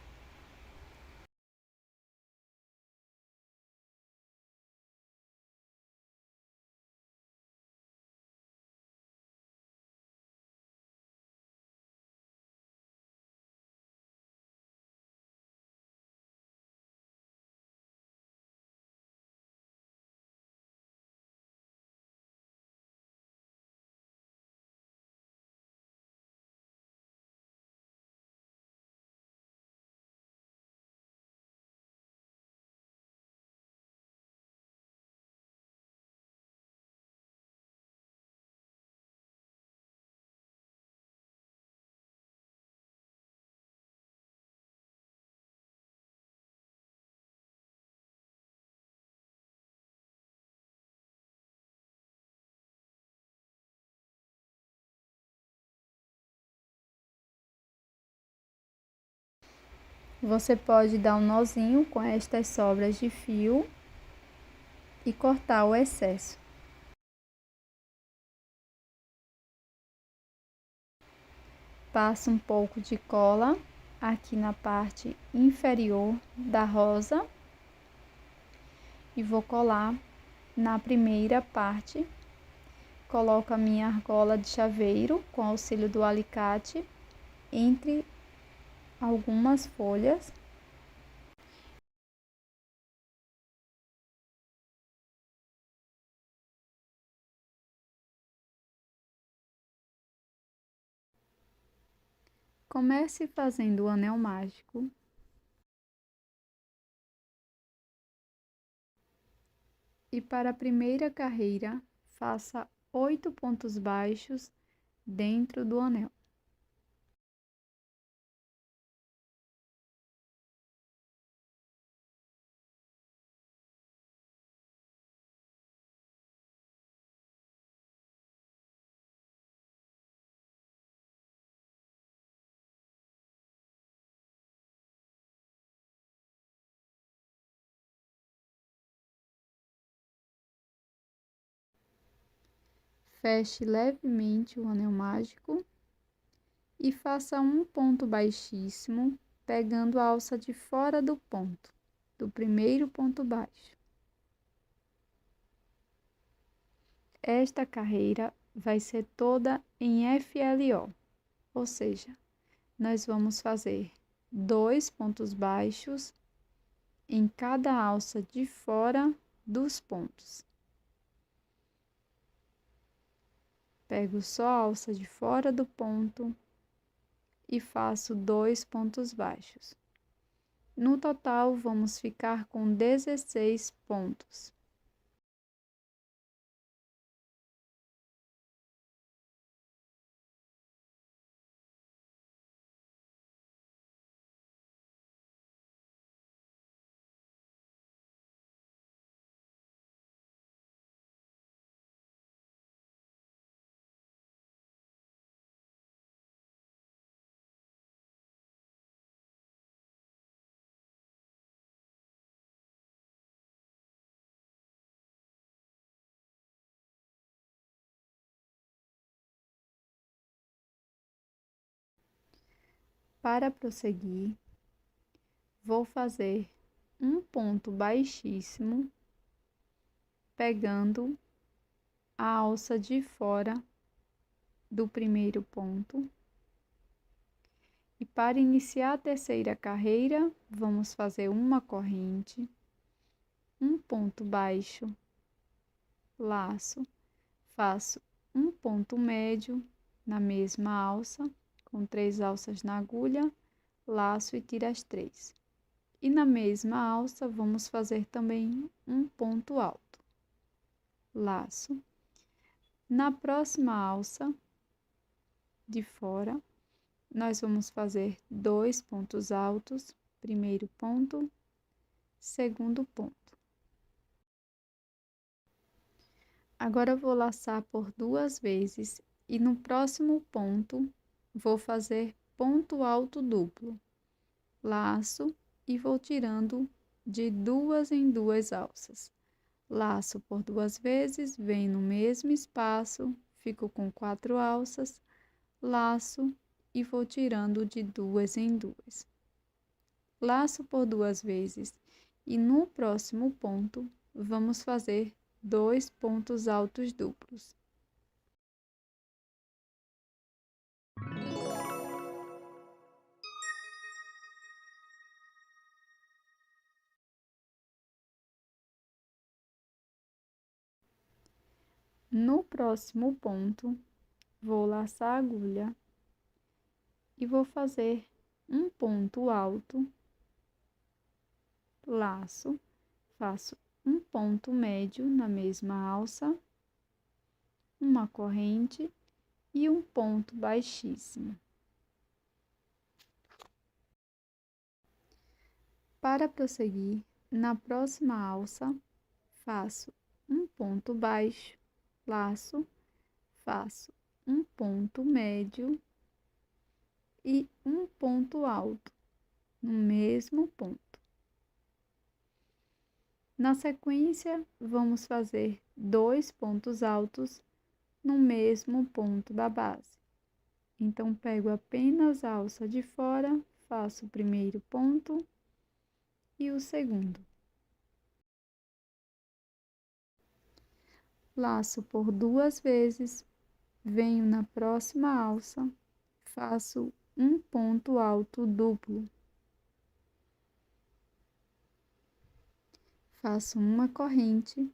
Você pode dar um nozinho com estas sobras de fio e cortar o excesso. Passo um pouco de cola aqui na parte inferior da rosa e vou colar na primeira parte. Coloco a minha argola de chaveiro com auxílio do alicate entre algumas folhas. Comece fazendo o anel mágico. E para a primeira carreira, faça 8 pontos baixos dentro do anel. Feche levemente o anel mágico e faça um ponto baixíssimo, pegando a alça de fora do ponto, do primeiro ponto baixo. Esta carreira vai ser toda em FLO, ou seja, nós vamos fazer 2 pontos baixos em cada alça de fora dos pontos. Pego só a alça de fora do ponto e faço 2 pontos baixos. No total, vamos ficar com 16 pontos. Para prosseguir, vou fazer um ponto baixíssimo, pegando a alça de fora do primeiro ponto. E para iniciar a terceira carreira, vamos fazer uma corrente, um ponto baixo, laço, faço um ponto médio na mesma alça, com 3 alças na agulha, laço e tiro as 3. E na mesma alça, vamos fazer também um ponto alto, laço. Na próxima alça de fora, nós vamos fazer 2 pontos altos, primeiro ponto, segundo ponto. Agora eu vou laçar por 2 vezes e no próximo ponto vou fazer ponto alto duplo, laço e vou tirando de 2 em 2 alças. Laço por 2 vezes, venho no mesmo espaço, fico com 4 alças, laço e vou tirando de 2 em 2. Laço por 2 vezes e no próximo ponto vamos fazer 2 pontos altos duplos. No próximo ponto, vou laçar a agulha e vou fazer um ponto alto, laço, faço um ponto médio na mesma alça, uma corrente e um ponto baixíssimo. Para prosseguir, na próxima alça, faço um ponto baixo, laço, faço um ponto médio e um ponto alto no mesmo ponto. Na sequência, vamos fazer 2 pontos altos no mesmo ponto da base. Então, pego apenas a alça de fora, faço o primeiro ponto e o segundo. Laço por 2 vezes, venho na próxima alça, faço um ponto alto duplo. Faço uma corrente,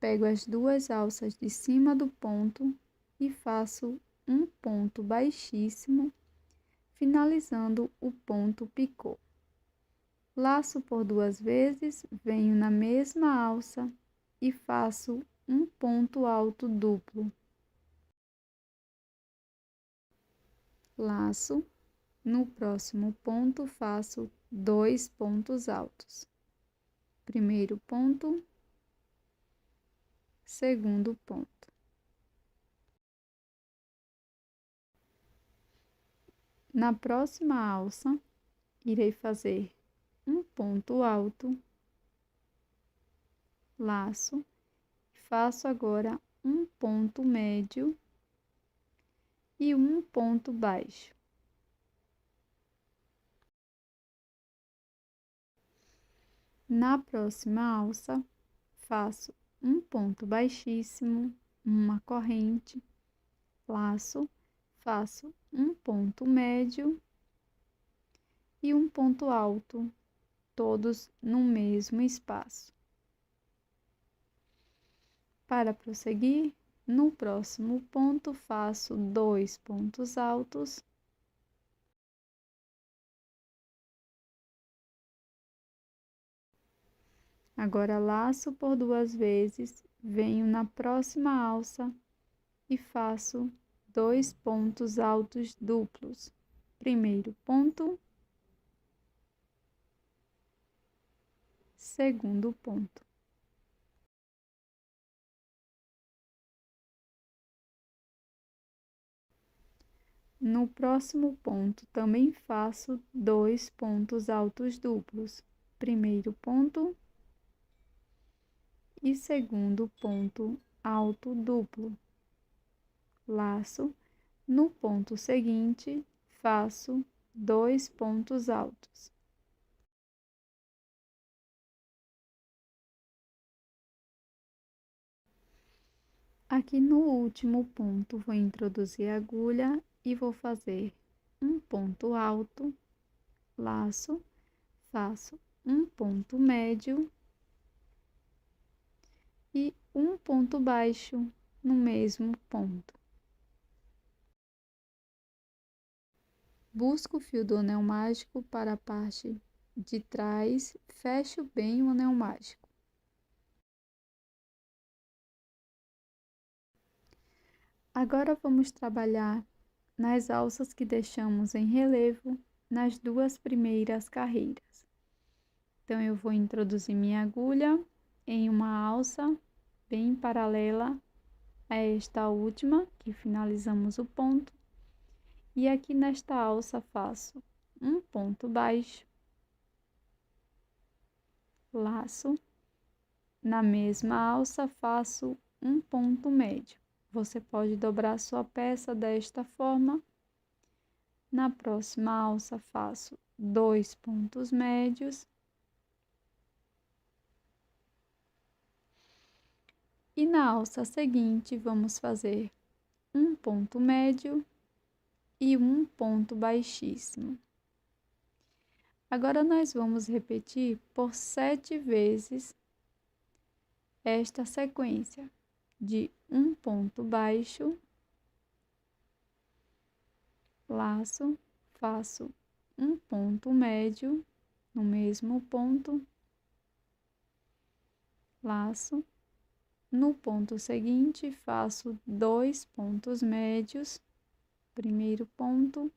pego as 2 alças de cima do ponto e faço um ponto baixíssimo, finalizando o ponto picô. Laço por 2 vezes, venho na mesma alça e faço um ponto alto duplo. Laço, no próximo ponto faço 2 pontos altos. Primeiro ponto, segundo ponto. Na próxima alça, irei fazer um ponto alto, laço, faço agora um ponto médio e um ponto baixo. Na próxima alça, faço um ponto baixíssimo, uma corrente, laço, faço um ponto médio e um ponto alto, todos no mesmo espaço. Para prosseguir, no próximo ponto faço 2 pontos altos, agora laço por 2 vezes, venho na próxima alça e faço 2 pontos altos duplos. Primeiro ponto, segundo ponto. No próximo ponto, também faço 2 pontos altos duplos. Primeiro ponto e segundo ponto alto duplo. Laço, no ponto seguinte, faço 2 pontos altos. Aqui no último ponto, vou introduzir a agulha e vou fazer um ponto alto, laço, faço um ponto médio e um ponto baixo no mesmo ponto. Busco o fio do anel mágico para a parte de trás, fecho bem o anel mágico. Agora vamos trabalhar nas alças que deixamos em relevo nas 2 primeiras carreiras. Então, eu vou introduzir minha agulha em uma alça bem paralela a esta última, que finalizamos o ponto. E aqui nesta alça faço um ponto baixo, laço, na mesma alça faço um ponto médio. Você pode dobrar sua peça desta forma. Na próxima alça faço 2 pontos médios. E na alça seguinte, vamos fazer um ponto médio e um ponto baixíssimo. Agora, nós vamos repetir por 7 vezes esta sequência de um ponto baixo, laço, faço um ponto médio no mesmo ponto, laço, no ponto seguinte faço 2 pontos médios, primeiro ponto,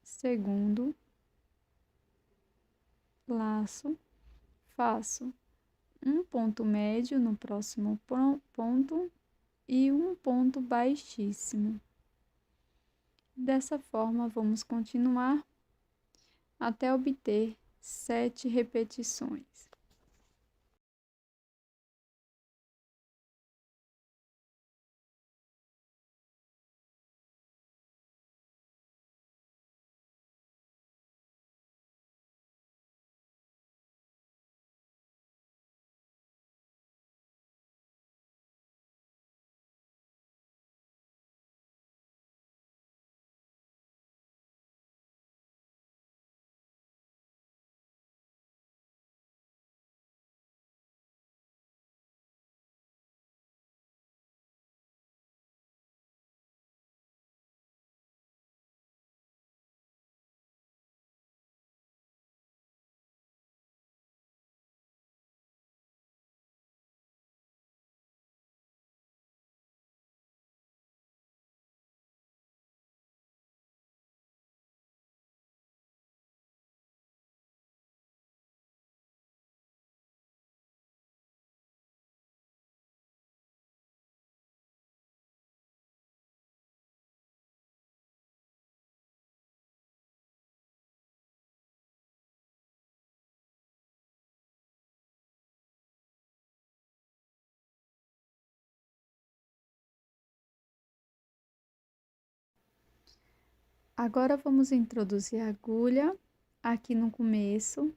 segundo, laço, faço um ponto médio no próximo ponto e um ponto baixíssimo. Dessa forma, vamos continuar até obter 7 repetições. Agora vamos introduzir a agulha aqui no começo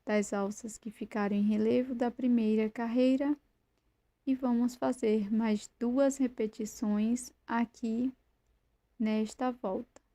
das alças que ficaram em relevo da primeira carreira e vamos fazer mais 2 repetições aqui nesta volta.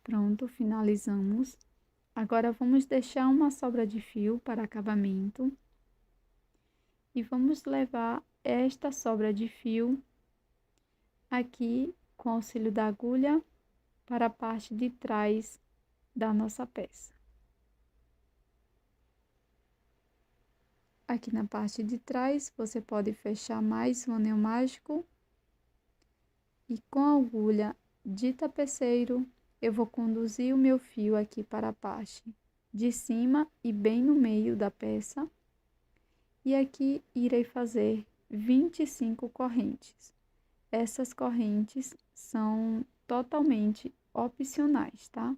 Pronto, finalizamos. Agora vamos deixar uma sobra de fio para acabamento e vamos levar esta sobra de fio aqui com auxílio da agulha para a parte de trás da nossa peça. Aqui na parte de trás você pode fechar mais um anel mágico e com a agulha de tapeceiro eu vou conduzir o meu fio aqui para a parte de cima e bem no meio da peça. E aqui irei fazer 25 correntes. Essas correntes são totalmente opcionais, tá?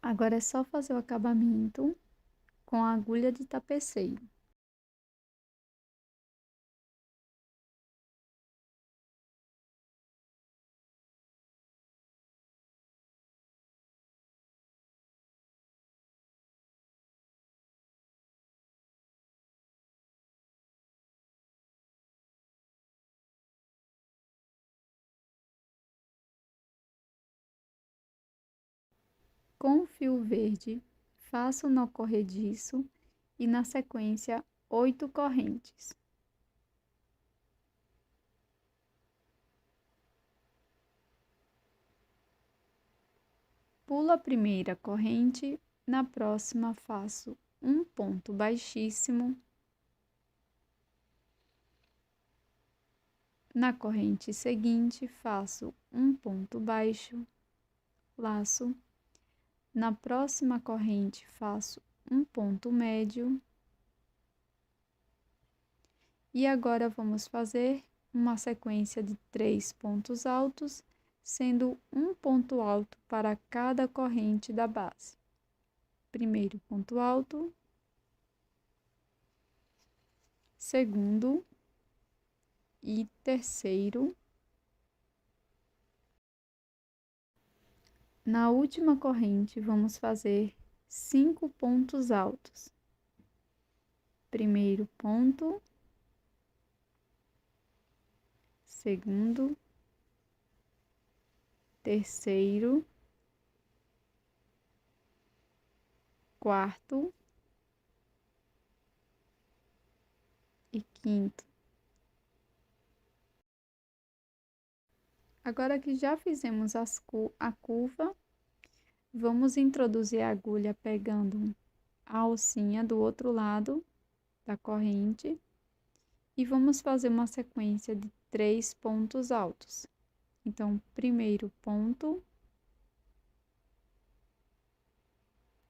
Agora é só fazer o acabamento com a agulha de tapeceiro. Com o fio verde, faço o nó corrediço e na sequência 8 correntes. Pulo a primeira corrente, na próxima faço um ponto baixíssimo. Na corrente seguinte, faço um ponto baixo, laço. Na próxima corrente, faço um ponto médio. E agora vamos fazer uma sequência de 3 pontos altos, sendo um ponto alto para cada corrente da base. Primeiro ponto alto, segundo e terceiro. Na última corrente, vamos fazer 5 pontos altos. Primeiro ponto, segundo, terceiro, quarto e quinto. Agora que já fizemos a curva, vamos introduzir a agulha pegando a alcinha do outro lado da corrente e vamos fazer uma sequência de 3 pontos altos. Então, primeiro ponto,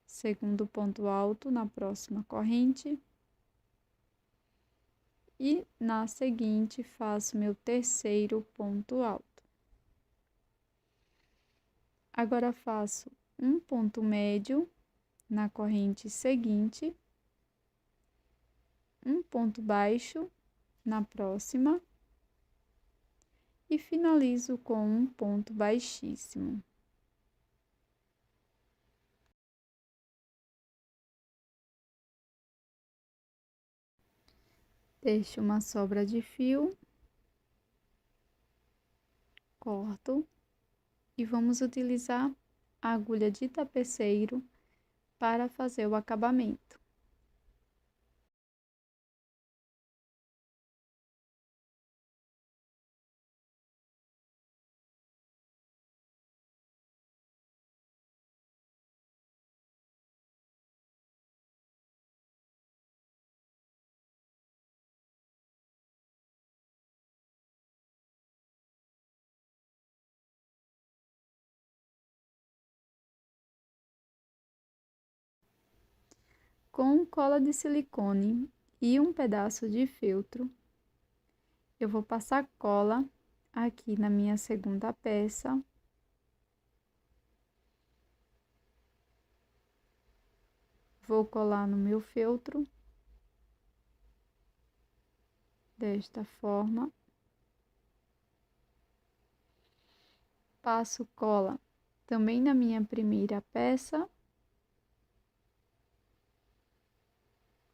segundo ponto alto na próxima corrente e na seguinte faço meu terceiro ponto alto. Agora faço um ponto médio na corrente seguinte, um ponto baixo na próxima e finalizo com um ponto baixíssimo. Deixo uma sobra de fio, corto e vamos utilizar a agulha de tapeceiro para fazer o acabamento. Com cola de silicone e um pedaço de feltro, eu vou passar cola aqui na minha segunda peça. Vou colar no meu feltro, desta forma. Passo cola também na minha primeira peça.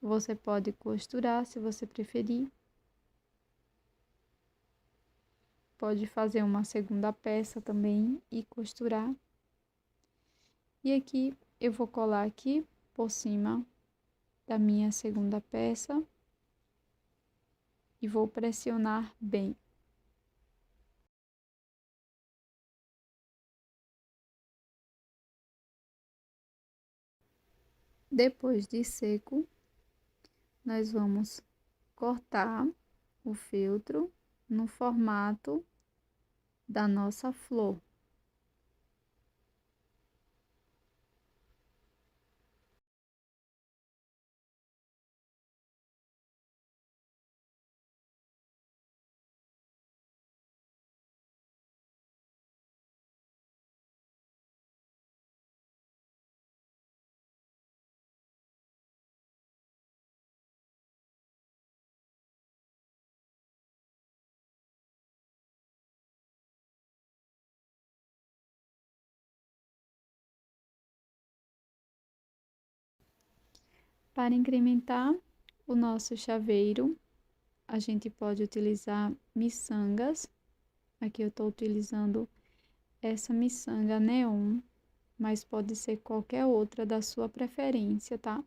Você pode costurar se você preferir. Pode fazer uma segunda peça também e costurar. E aqui eu vou colar aqui por cima da minha segunda peça e vou pressionar bem. Depois de seco, nós vamos cortar o feltro no formato da nossa flor. Para incrementar o nosso chaveiro, a gente pode utilizar miçangas. Aqui eu estou utilizando essa miçanga neon, mas pode ser qualquer outra da sua preferência, tá?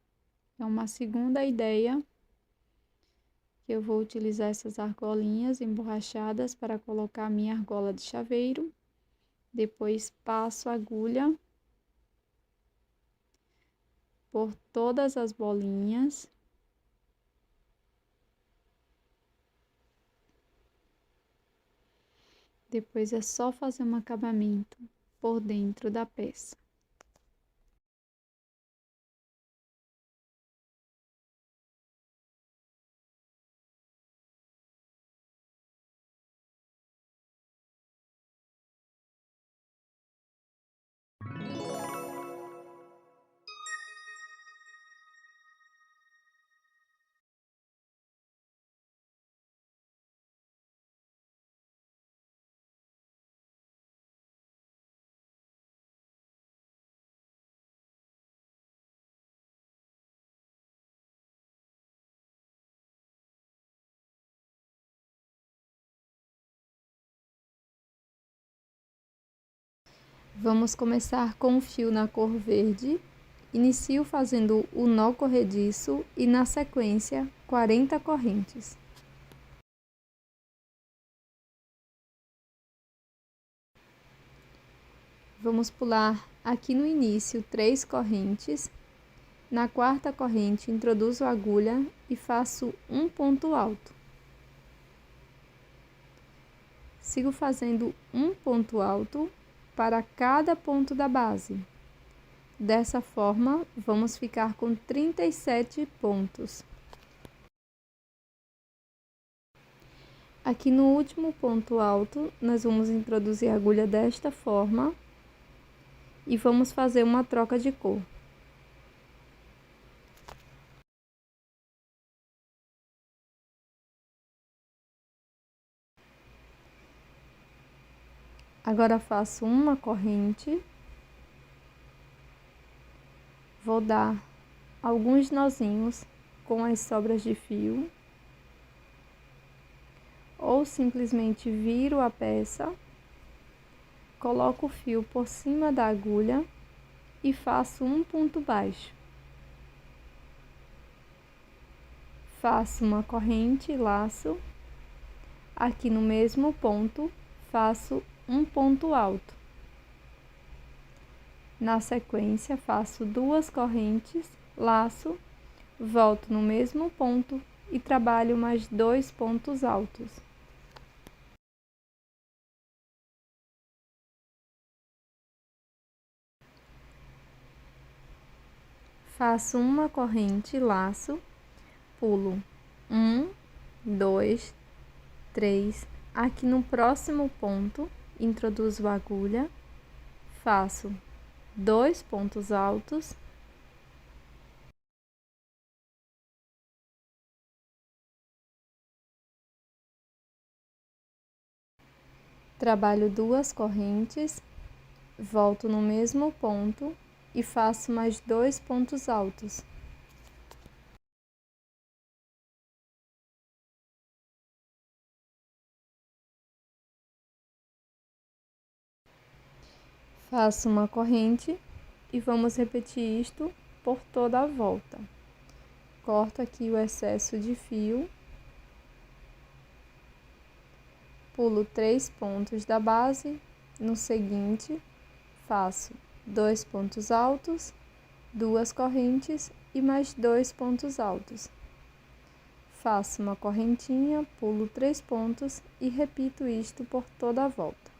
É uma segunda ideia que eu vou utilizar essas argolinhas emborrachadas para colocar a minha argola de chaveiro. Depois passo a agulha por todas as bolinhas. Depois é só fazer um acabamento por dentro da peça. Vamos começar com o fio na cor verde. Inicio fazendo o nó corrediço e, na sequência, 40 correntes. Vamos pular aqui no início 3 correntes. Na quarta corrente, introduzo a agulha e faço um ponto alto. Sigo fazendo um ponto alto para cada ponto da base. Dessa forma, vamos ficar com 37 pontos. Aqui no último ponto alto, nós vamos introduzir a agulha desta forma e vamos fazer uma troca de cor. Agora faço uma corrente, vou dar alguns nozinhos com as sobras de fio, ou simplesmente viro a peça, coloco o fio por cima da agulha e faço um ponto baixo. Faço uma corrente e laço. Aqui no mesmo ponto, faço um ponto alto. Na sequência, faço 2 correntes, laço, volto no mesmo ponto e trabalho mais 2 pontos altos. Faço uma corrente, laço, pulo 1, 2, 3. Aqui no próximo ponto, introduzo a agulha, faço 2 pontos altos, trabalho 2 correntes, volto no mesmo ponto e faço mais 2 pontos altos. Faço uma corrente e vamos repetir isto por toda a volta. Corto aqui o excesso de fio, pulo 3 pontos da base, no seguinte, faço 2 pontos altos, 2 correntes e mais 2 pontos altos. Faço uma correntinha, pulo 3 pontos e repito isto por toda a volta.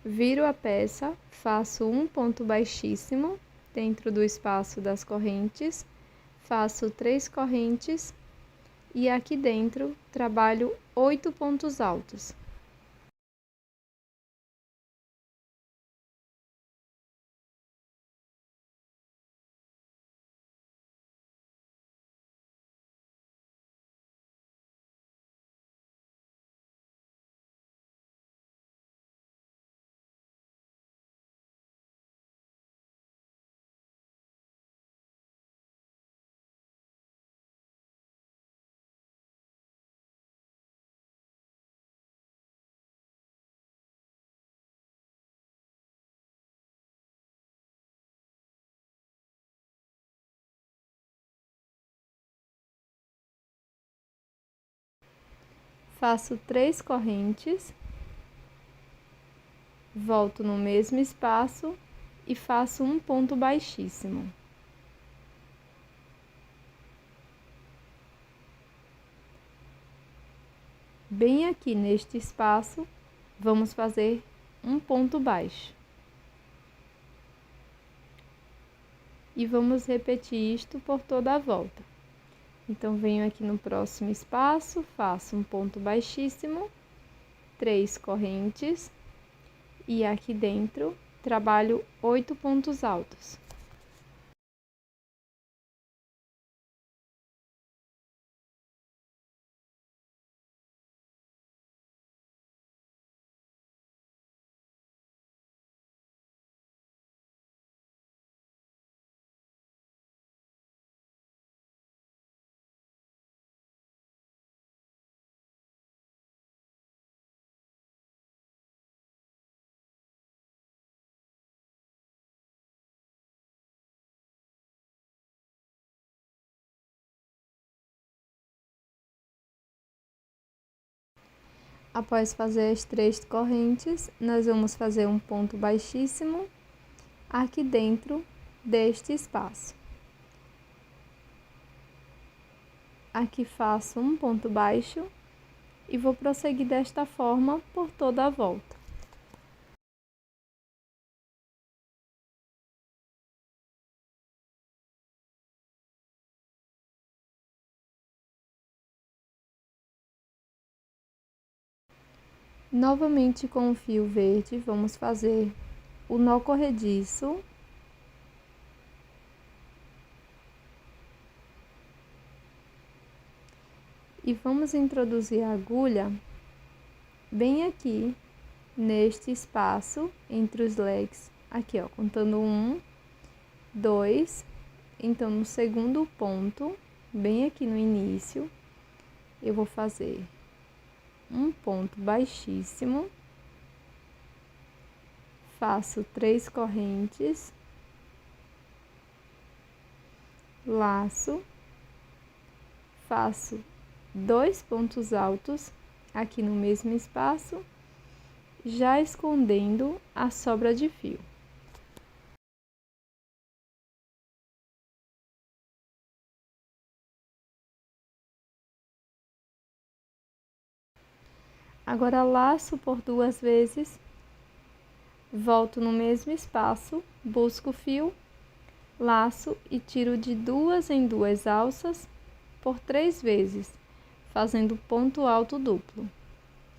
Viro a peça, faço um ponto baixíssimo dentro do espaço das correntes, faço 3 correntes e aqui dentro trabalho 8 pontos altos. faço 3 correntes, volto no mesmo espaço e faço um ponto baixíssimo. Bem aqui neste espaço, vamos fazer um ponto baixo. E vamos repetir isto por toda a volta. Então, venho aqui no próximo espaço, faço um ponto baixíssimo, 3 correntes, e aqui dentro, trabalho 8 pontos altos. Após fazer as 3 correntes, nós vamos fazer um ponto baixíssimo aqui dentro deste espaço. Aqui faço um ponto baixo e vou prosseguir desta forma por toda a volta. Novamente com o fio verde, vamos fazer o nó corrediço. E vamos introduzir a agulha bem aqui, neste espaço, entre os leques. Aqui, ó, contando 1, 2, então no segundo ponto, bem aqui no início, eu vou fazer um ponto baixíssimo, faço 3 correntes, laço, faço 2 pontos altos aqui no mesmo espaço, já escondendo a sobra de fio. Agora, laço por 2 vezes, volto no mesmo espaço, busco o fio, laço e tiro de 2 em 2 alças por 3 vezes, fazendo ponto alto duplo.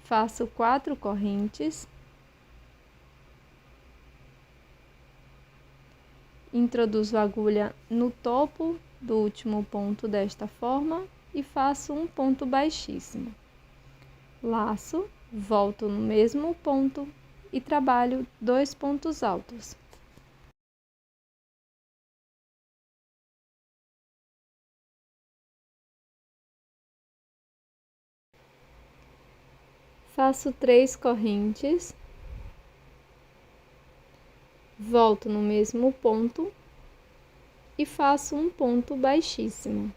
Faço 4 correntes, introduzo a agulha no topo do último ponto desta forma e faço um ponto baixíssimo. Laço, volto no mesmo ponto e trabalho 2 pontos altos. Faço 3 correntes, volto no mesmo ponto e faço um ponto baixíssimo.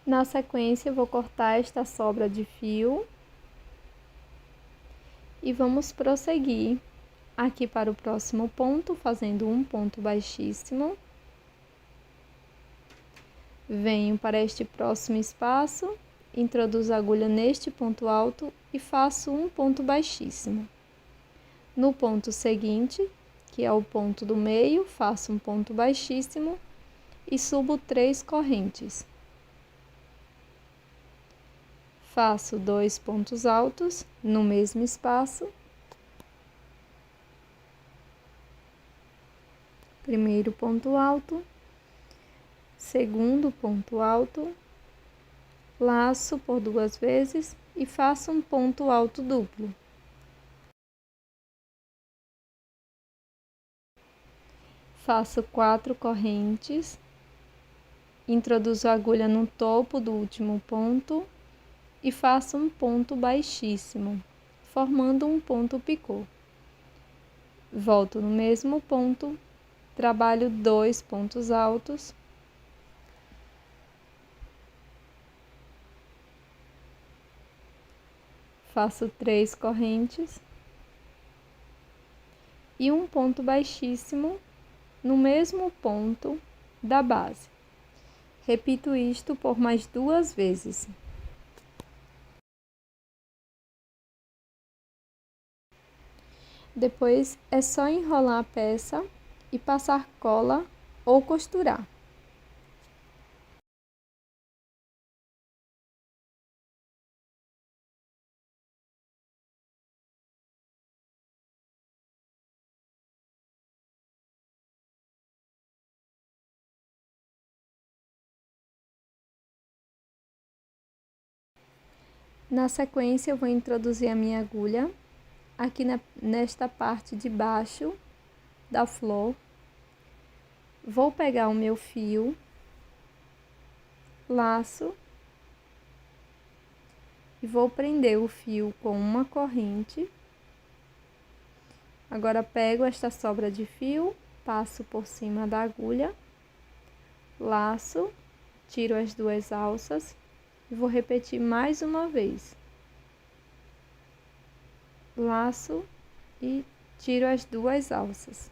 Na sequência, eu vou cortar esta sobra de fio e vamos prosseguir aqui para o próximo ponto, fazendo um ponto baixíssimo. Venho para este próximo espaço, introduzo a agulha neste ponto alto e faço um ponto baixíssimo. No ponto seguinte, que é o ponto do meio, faço um ponto baixíssimo e subo 3 correntes. Faço 2 pontos altos no mesmo espaço. Primeiro ponto alto, segundo ponto alto, laço por 2 vezes e faço um ponto alto duplo. Faço 4 correntes, introduzo a agulha no topo do último ponto e faço um ponto baixíssimo, formando um ponto picô. Volto no mesmo ponto, trabalho 2 pontos altos faço 3 correntes e um ponto baixíssimo no mesmo ponto da base. Repito isto por mais 2 vezes. Depois é só enrolar a peça e passar cola ou costurar. Na sequência, eu vou introduzir a minha agulha aqui nesta parte de baixo da flor. Vou pegar o meu fio, laço e vou prender o fio com uma corrente. Agora pego esta sobra de fio, passo por cima da agulha, laço, tiro as 2 alças e vou repetir mais uma vez. Laço e tiro as 2 alças.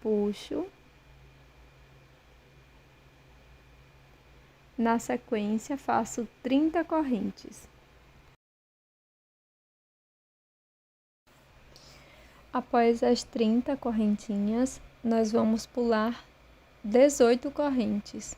Puxo. Na sequência, faço 30 correntes. Após as 30 correntinhas, nós vamos pular 18 correntes.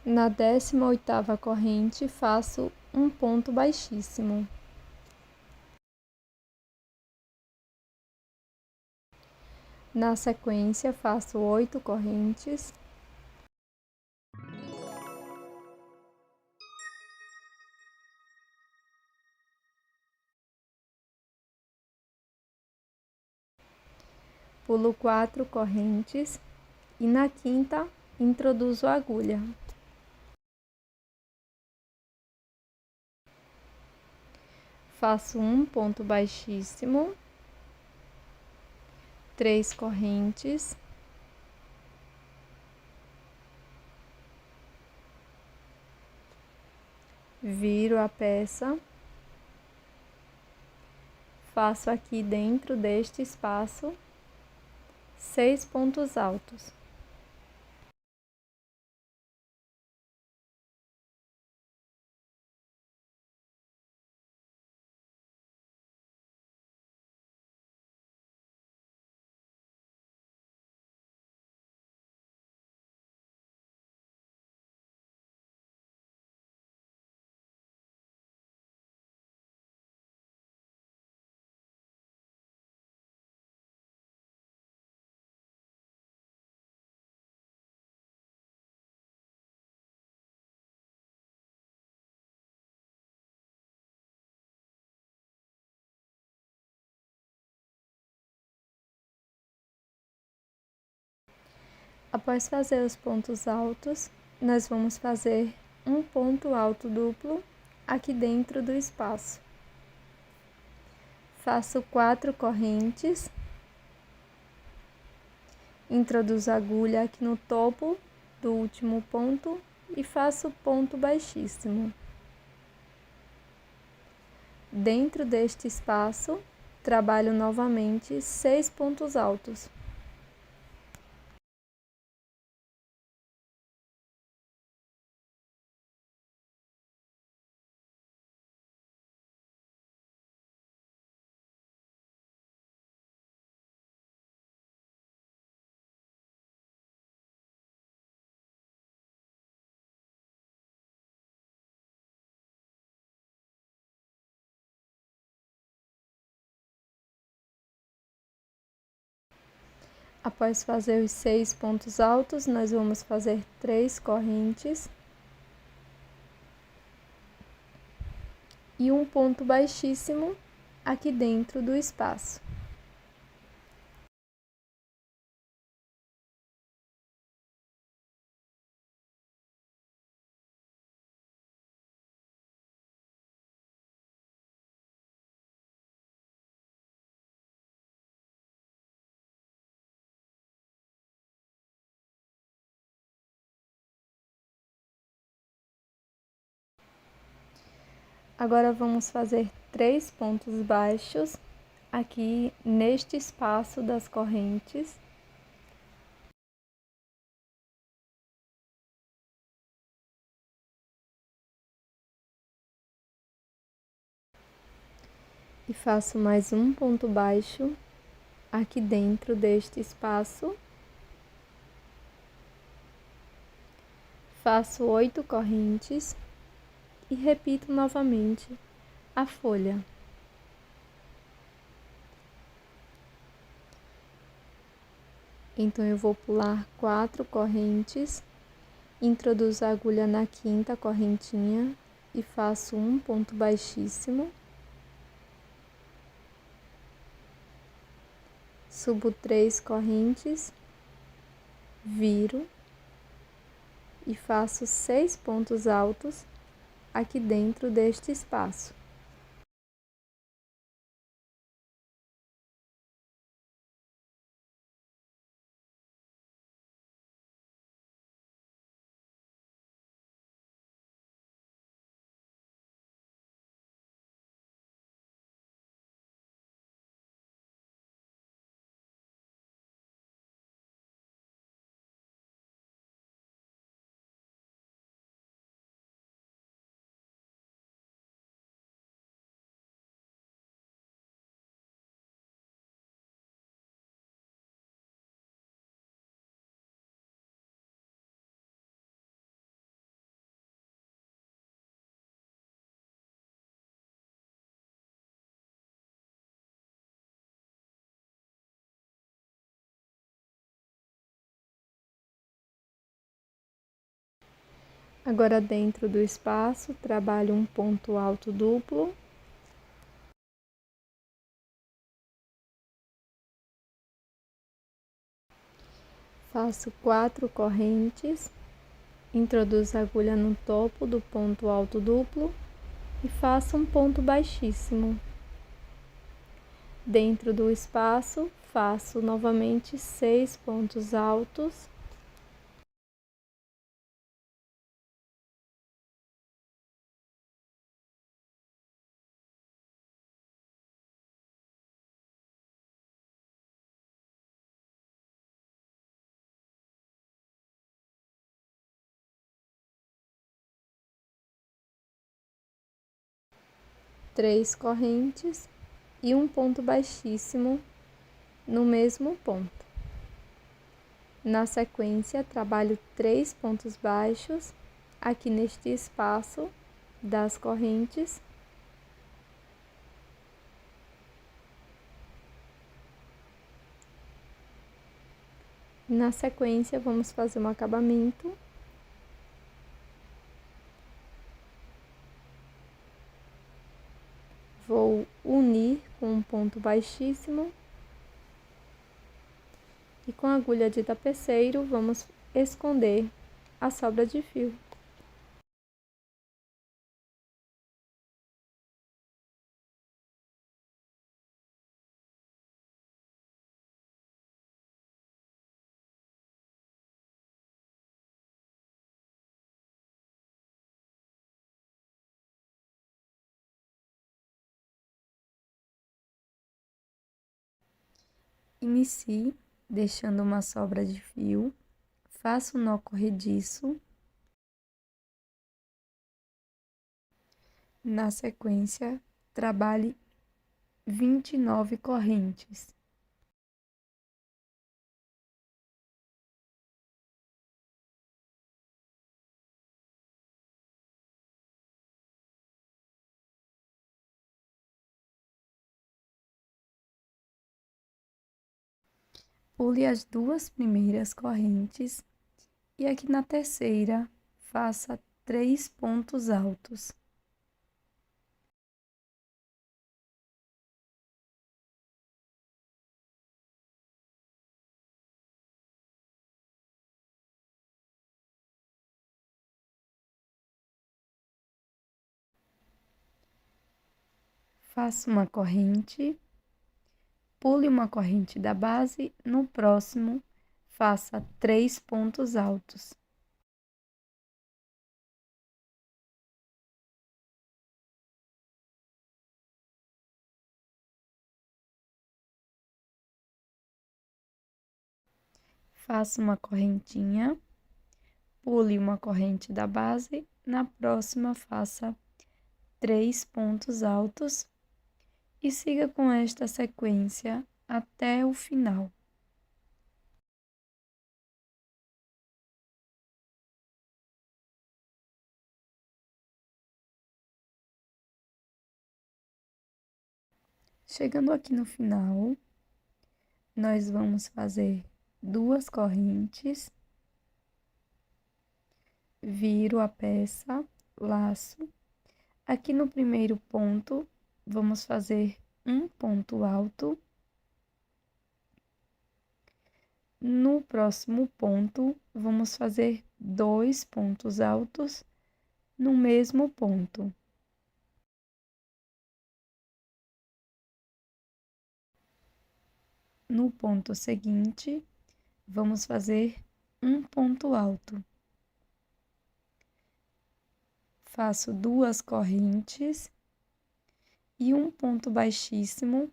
Na 18ª corrente, faço um ponto baixíssimo. Na sequência, faço 8 correntes. Pulo 4 correntes e na 5ª introduzo a agulha. Faço um ponto baixíssimo, 3 correntes, viro a peça, faço aqui dentro deste espaço 6 pontos altos. Após fazer os pontos altos, nós vamos fazer um ponto alto duplo aqui dentro do espaço. Faço 4 correntes, introduzo a agulha aqui no topo do último ponto e faço ponto baixíssimo. Dentro deste espaço, trabalho novamente 6 pontos altos. Após fazer os 6 pontos altos, nós vamos fazer 3 correntes e um ponto baixíssimo aqui dentro do espaço. Agora vamos fazer 3 pontos baixos aqui neste espaço das correntes. E faço mais um ponto baixo aqui dentro deste espaço. Faço 8 correntes e repito novamente a folha. Então eu vou pular 4 correntes, introduzo a agulha na quinta correntinha e faço um ponto baixíssimo. Subo 3 correntes, viro e faço 6 pontos altos aqui dentro deste espaço. Agora, dentro do espaço, trabalho um ponto alto duplo. Faço 4 correntes, introduzo a agulha no topo do ponto alto duplo e faço um ponto baixíssimo. Dentro do espaço, faço novamente 6 pontos altos. Três correntes e um ponto baixíssimo no mesmo ponto. Na sequência, trabalho 3 pontos baixos aqui neste espaço das correntes. Na sequência, vamos fazer um acabamento. Vou unir com um ponto baixíssimo. E com a agulha de tapeceiro, vamos esconder a sobra de fio. Inicie deixando uma sobra de fio, faça um nó corrediço. Na sequência, trabalhe 29 correntes. Pule as 2 primeiras correntes e aqui na terceira, faça 3 pontos altos. Faça uma corrente, pule uma corrente da base, no próximo, faça 3 pontos altos. Faça uma correntinha, pule uma corrente da base, na próxima faça 3 pontos altos e siga com esta sequência até o final. Chegando aqui no final, nós vamos fazer 2 correntes, viro a peça, laço. Aqui no primeiro ponto, vamos fazer um ponto alto. No próximo ponto, vamos fazer 2 pontos altos no mesmo ponto. No ponto seguinte, vamos fazer um ponto alto. Faço 2 correntes e um ponto baixíssimo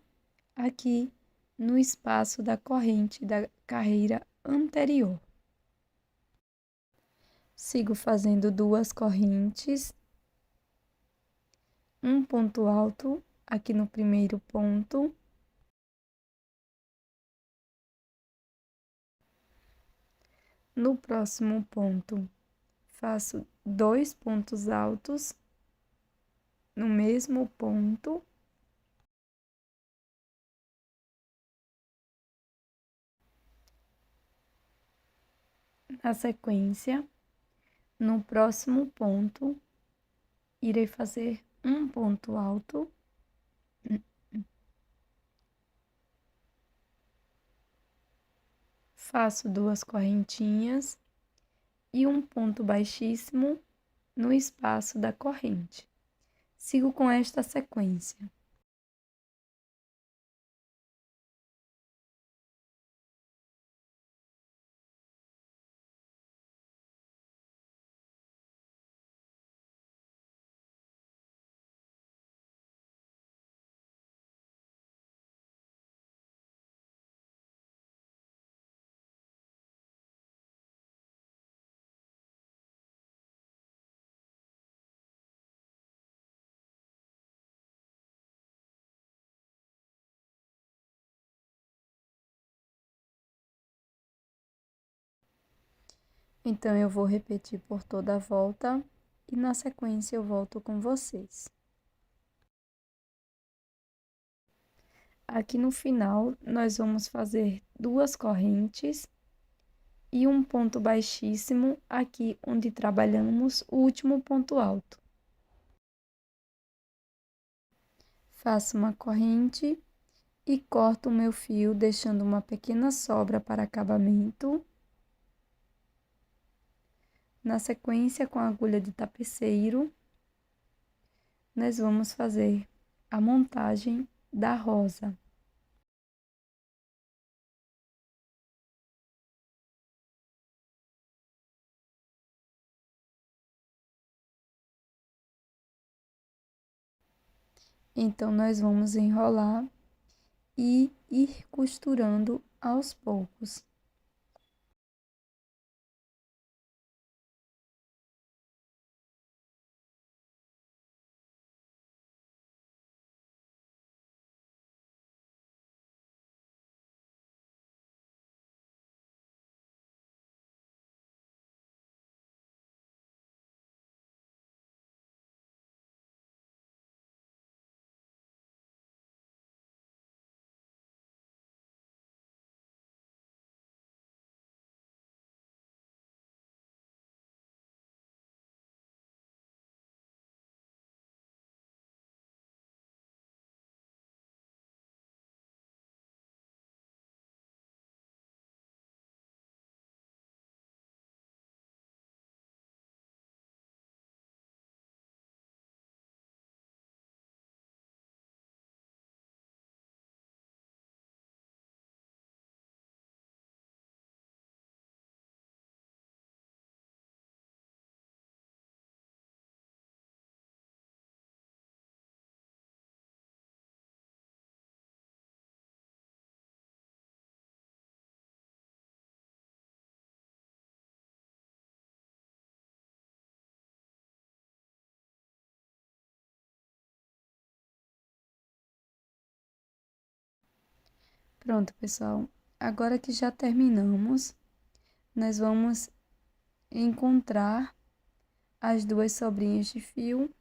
aqui no espaço da corrente da carreira anterior. Sigo fazendo 2 correntes, um ponto alto aqui no primeiro ponto. No próximo ponto, faço 2 pontos altos no mesmo ponto. Na sequência, no próximo ponto, irei fazer um ponto alto. Faço 2 correntinhas e um ponto baixíssimo no espaço da corrente. Sigo com esta sequência. Então, eu vou repetir por toda a volta e na sequência eu volto com vocês. Aqui no final, nós vamos fazer 2 correntes e um ponto baixíssimo aqui onde trabalhamos o último ponto alto. Faço uma corrente e corto o meu fio, deixando uma pequena sobra para acabamento. Na sequência, com a agulha de tapeceiro, nós vamos fazer a montagem da rosa. Então, nós vamos enrolar e ir costurando aos poucos. Pronto, pessoal. Agora que já terminamos, nós vamos encontrar as duas sobrinhas de fio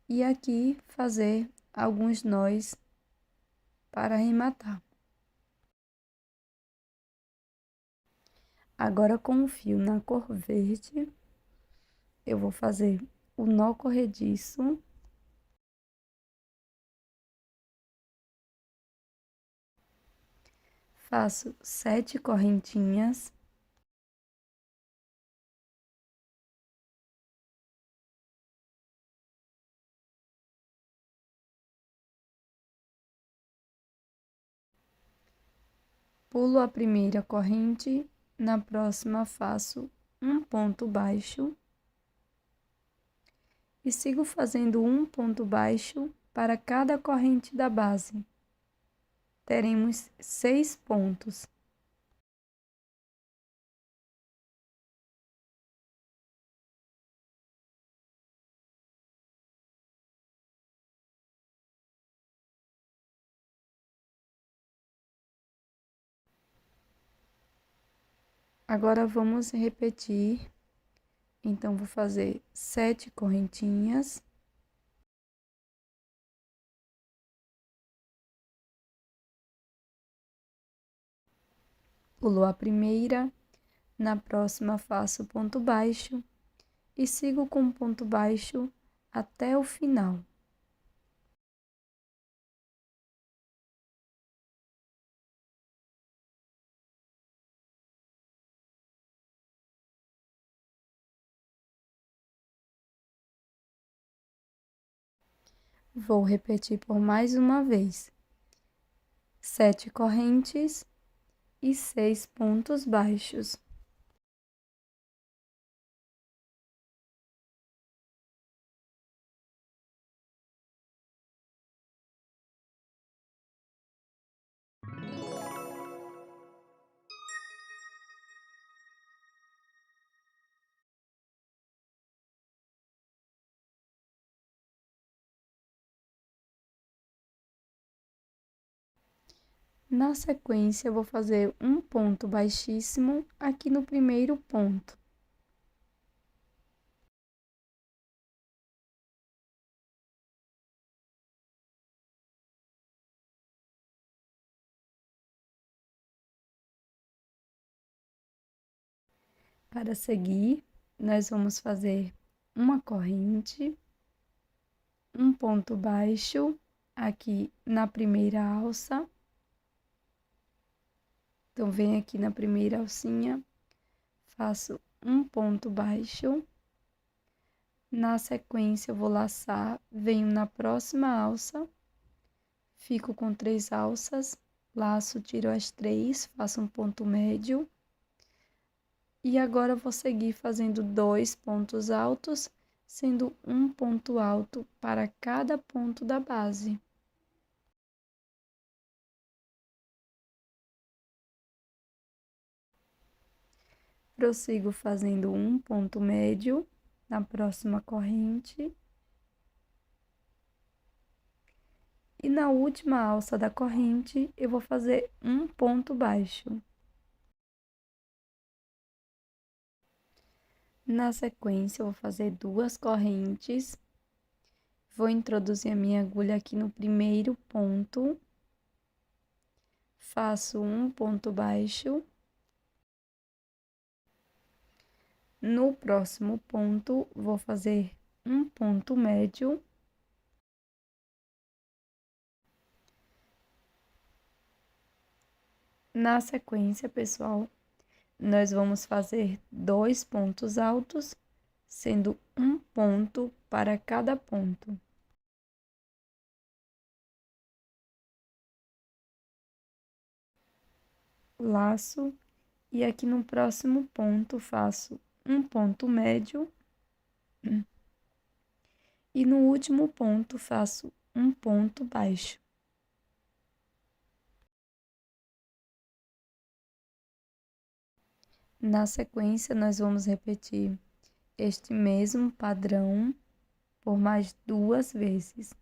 e aqui fazer alguns nós para arrematar. Agora com o fio na cor verde, eu vou fazer o nó corrediço. Faço 7 correntinhas. Pulo a primeira corrente, na próxima faço um ponto baixo e sigo fazendo um ponto baixo para cada corrente da base. Teremos 6 pontos. Agora vamos repetir. Então, vou fazer 7 correntinhas. Pulo a primeira, na próxima faço ponto baixo e sigo com ponto baixo até o final. Vou repetir por mais uma vez. 7 correntes e 6 pontos baixos. Na sequência, eu vou fazer um ponto baixíssimo aqui no primeiro ponto. Para seguir, nós vamos fazer uma corrente, um ponto baixo aqui na primeira alça. Então, venho aqui na primeira alcinha, faço um ponto baixo. Na sequência, eu vou laçar, venho na próxima alça, fico com 3 alças, laço, tiro as 3, faço um ponto médio. E agora, vou seguir fazendo 2 pontos altos, sendo um ponto alto para cada ponto da base. Prossigo fazendo um ponto médio na próxima corrente. E na última alça da corrente, eu vou fazer um ponto baixo. Na sequência, eu vou fazer 2 correntes. Vou introduzir a minha agulha aqui no primeiro ponto. Faço um ponto baixo. No próximo ponto, vou fazer um ponto médio. Na sequência, pessoal, nós vamos fazer 2 pontos altos, sendo um ponto para cada ponto. Laço e aqui no próximo ponto faço um ponto médio e no último ponto faço um ponto baixo. Na sequência, nós vamos repetir este mesmo padrão por mais 2 vezes.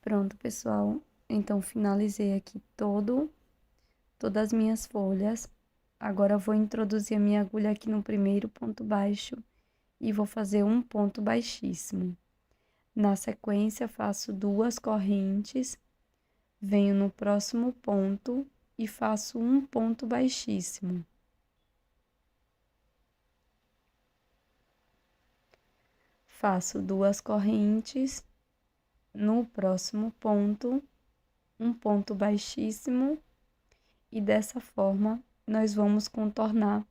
Pronto, pessoal. Então, finalizei aqui todas as minhas folhas. Agora, eu vou introduzir a minha agulha aqui no primeiro ponto baixo e vou fazer um ponto baixíssimo. Na sequência, faço 2 correntes, venho no próximo ponto e faço um ponto baixíssimo. Faço 2 correntes, no próximo ponto, um ponto baixíssimo, e dessa forma nós vamos contornar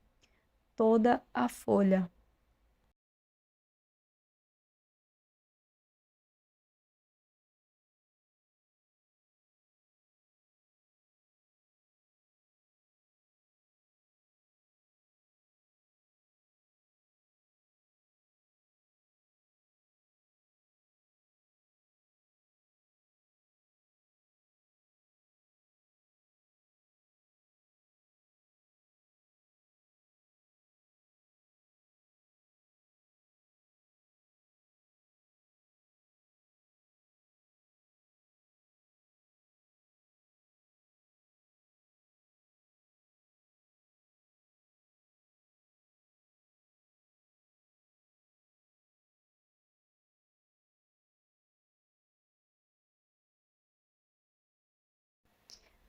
toda a folha.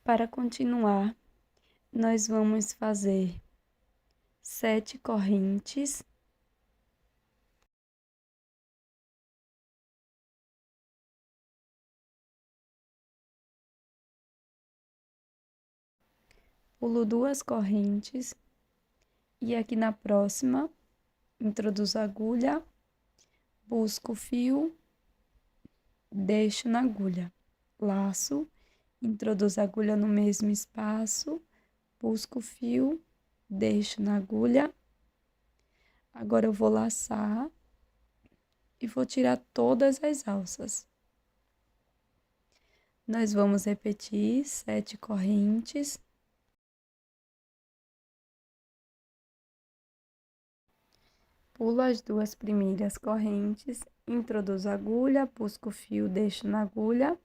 Para continuar, nós vamos fazer 7 correntes. Pulo 2 correntes e aqui na próxima, introduzo a agulha, busco o fio, deixo na agulha, laço, introduzo a agulha no mesmo espaço, busco o fio, deixo na agulha. Agora eu vou laçar e vou tirar todas as alças. Nós vamos repetir 7 correntes. Pulo as 2 primeiras correntes, introduzo a agulha, busco o fio, deixo na agulha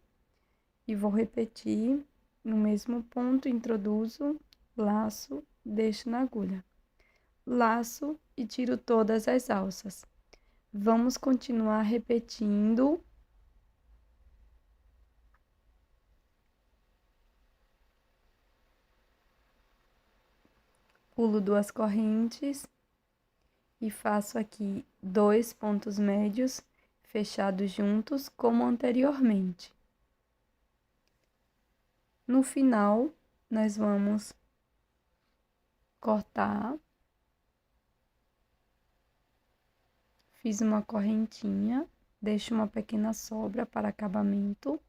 e vou repetir no mesmo ponto, introduzo, laço, deixo na agulha. Laço e tiro todas as alças. Vamos continuar repetindo. Pulo 2 correntes e faço aqui 2 pontos médios fechados juntos, como anteriormente. No final, nós vamos cortar. Fiz uma correntinha, deixo uma pequena sobra para acabamento.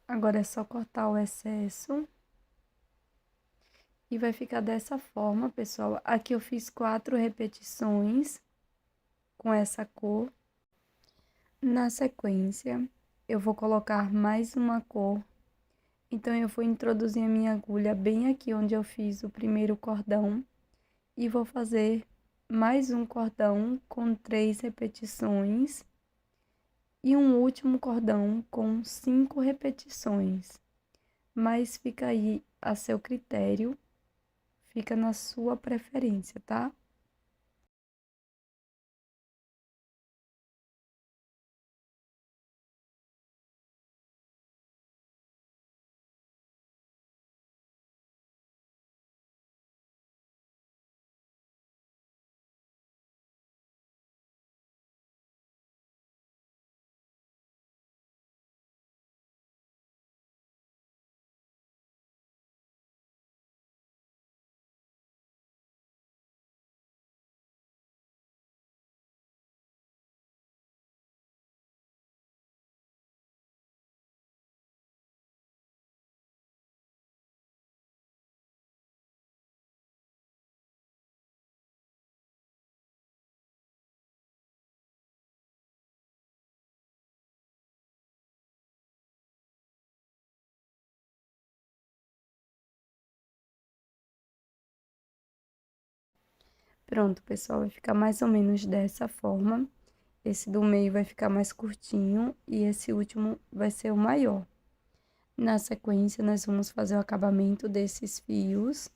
Agora é só cortar o excesso. E vai ficar dessa forma, pessoal. Aqui eu fiz 4 repetições com essa cor. Na sequência, eu vou colocar mais uma cor. Então, eu vou introduzir a minha agulha bem aqui onde eu fiz o primeiro cordão. E vou fazer mais um cordão com 3 repetições. E um último cordão com 5 repetições. Mas fica aí a seu critério. Fica na sua preferência, tá? Pronto, pessoal, vai ficar mais ou menos dessa forma. Esse do meio vai ficar mais curtinho e esse último vai ser o maior. Na sequência, nós vamos fazer o acabamento desses fios.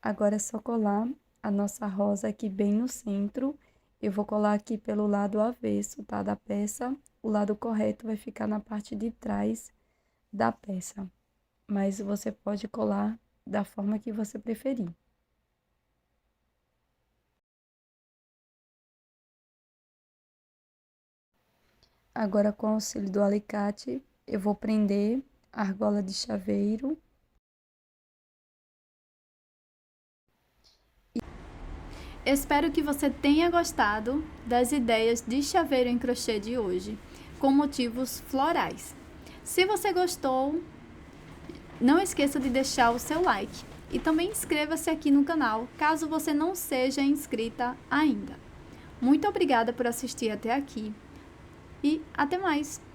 Agora é só colar a nossa rosa aqui bem no centro. Eu vou colar aqui pelo lado avesso, tá, da peça. O lado correto vai ficar na parte de trás da peça. Mas você pode colar da forma que você preferir. Agora, com o auxílio do alicate, eu vou prender a argola de chaveiro. Espero que você tenha gostado das ideias de chaveiro em crochê de hoje, com motivos florais. Se você gostou, não esqueça de deixar o seu like e também inscreva-se aqui no canal, caso você não seja inscrita ainda. Muito obrigada por assistir até aqui e até mais!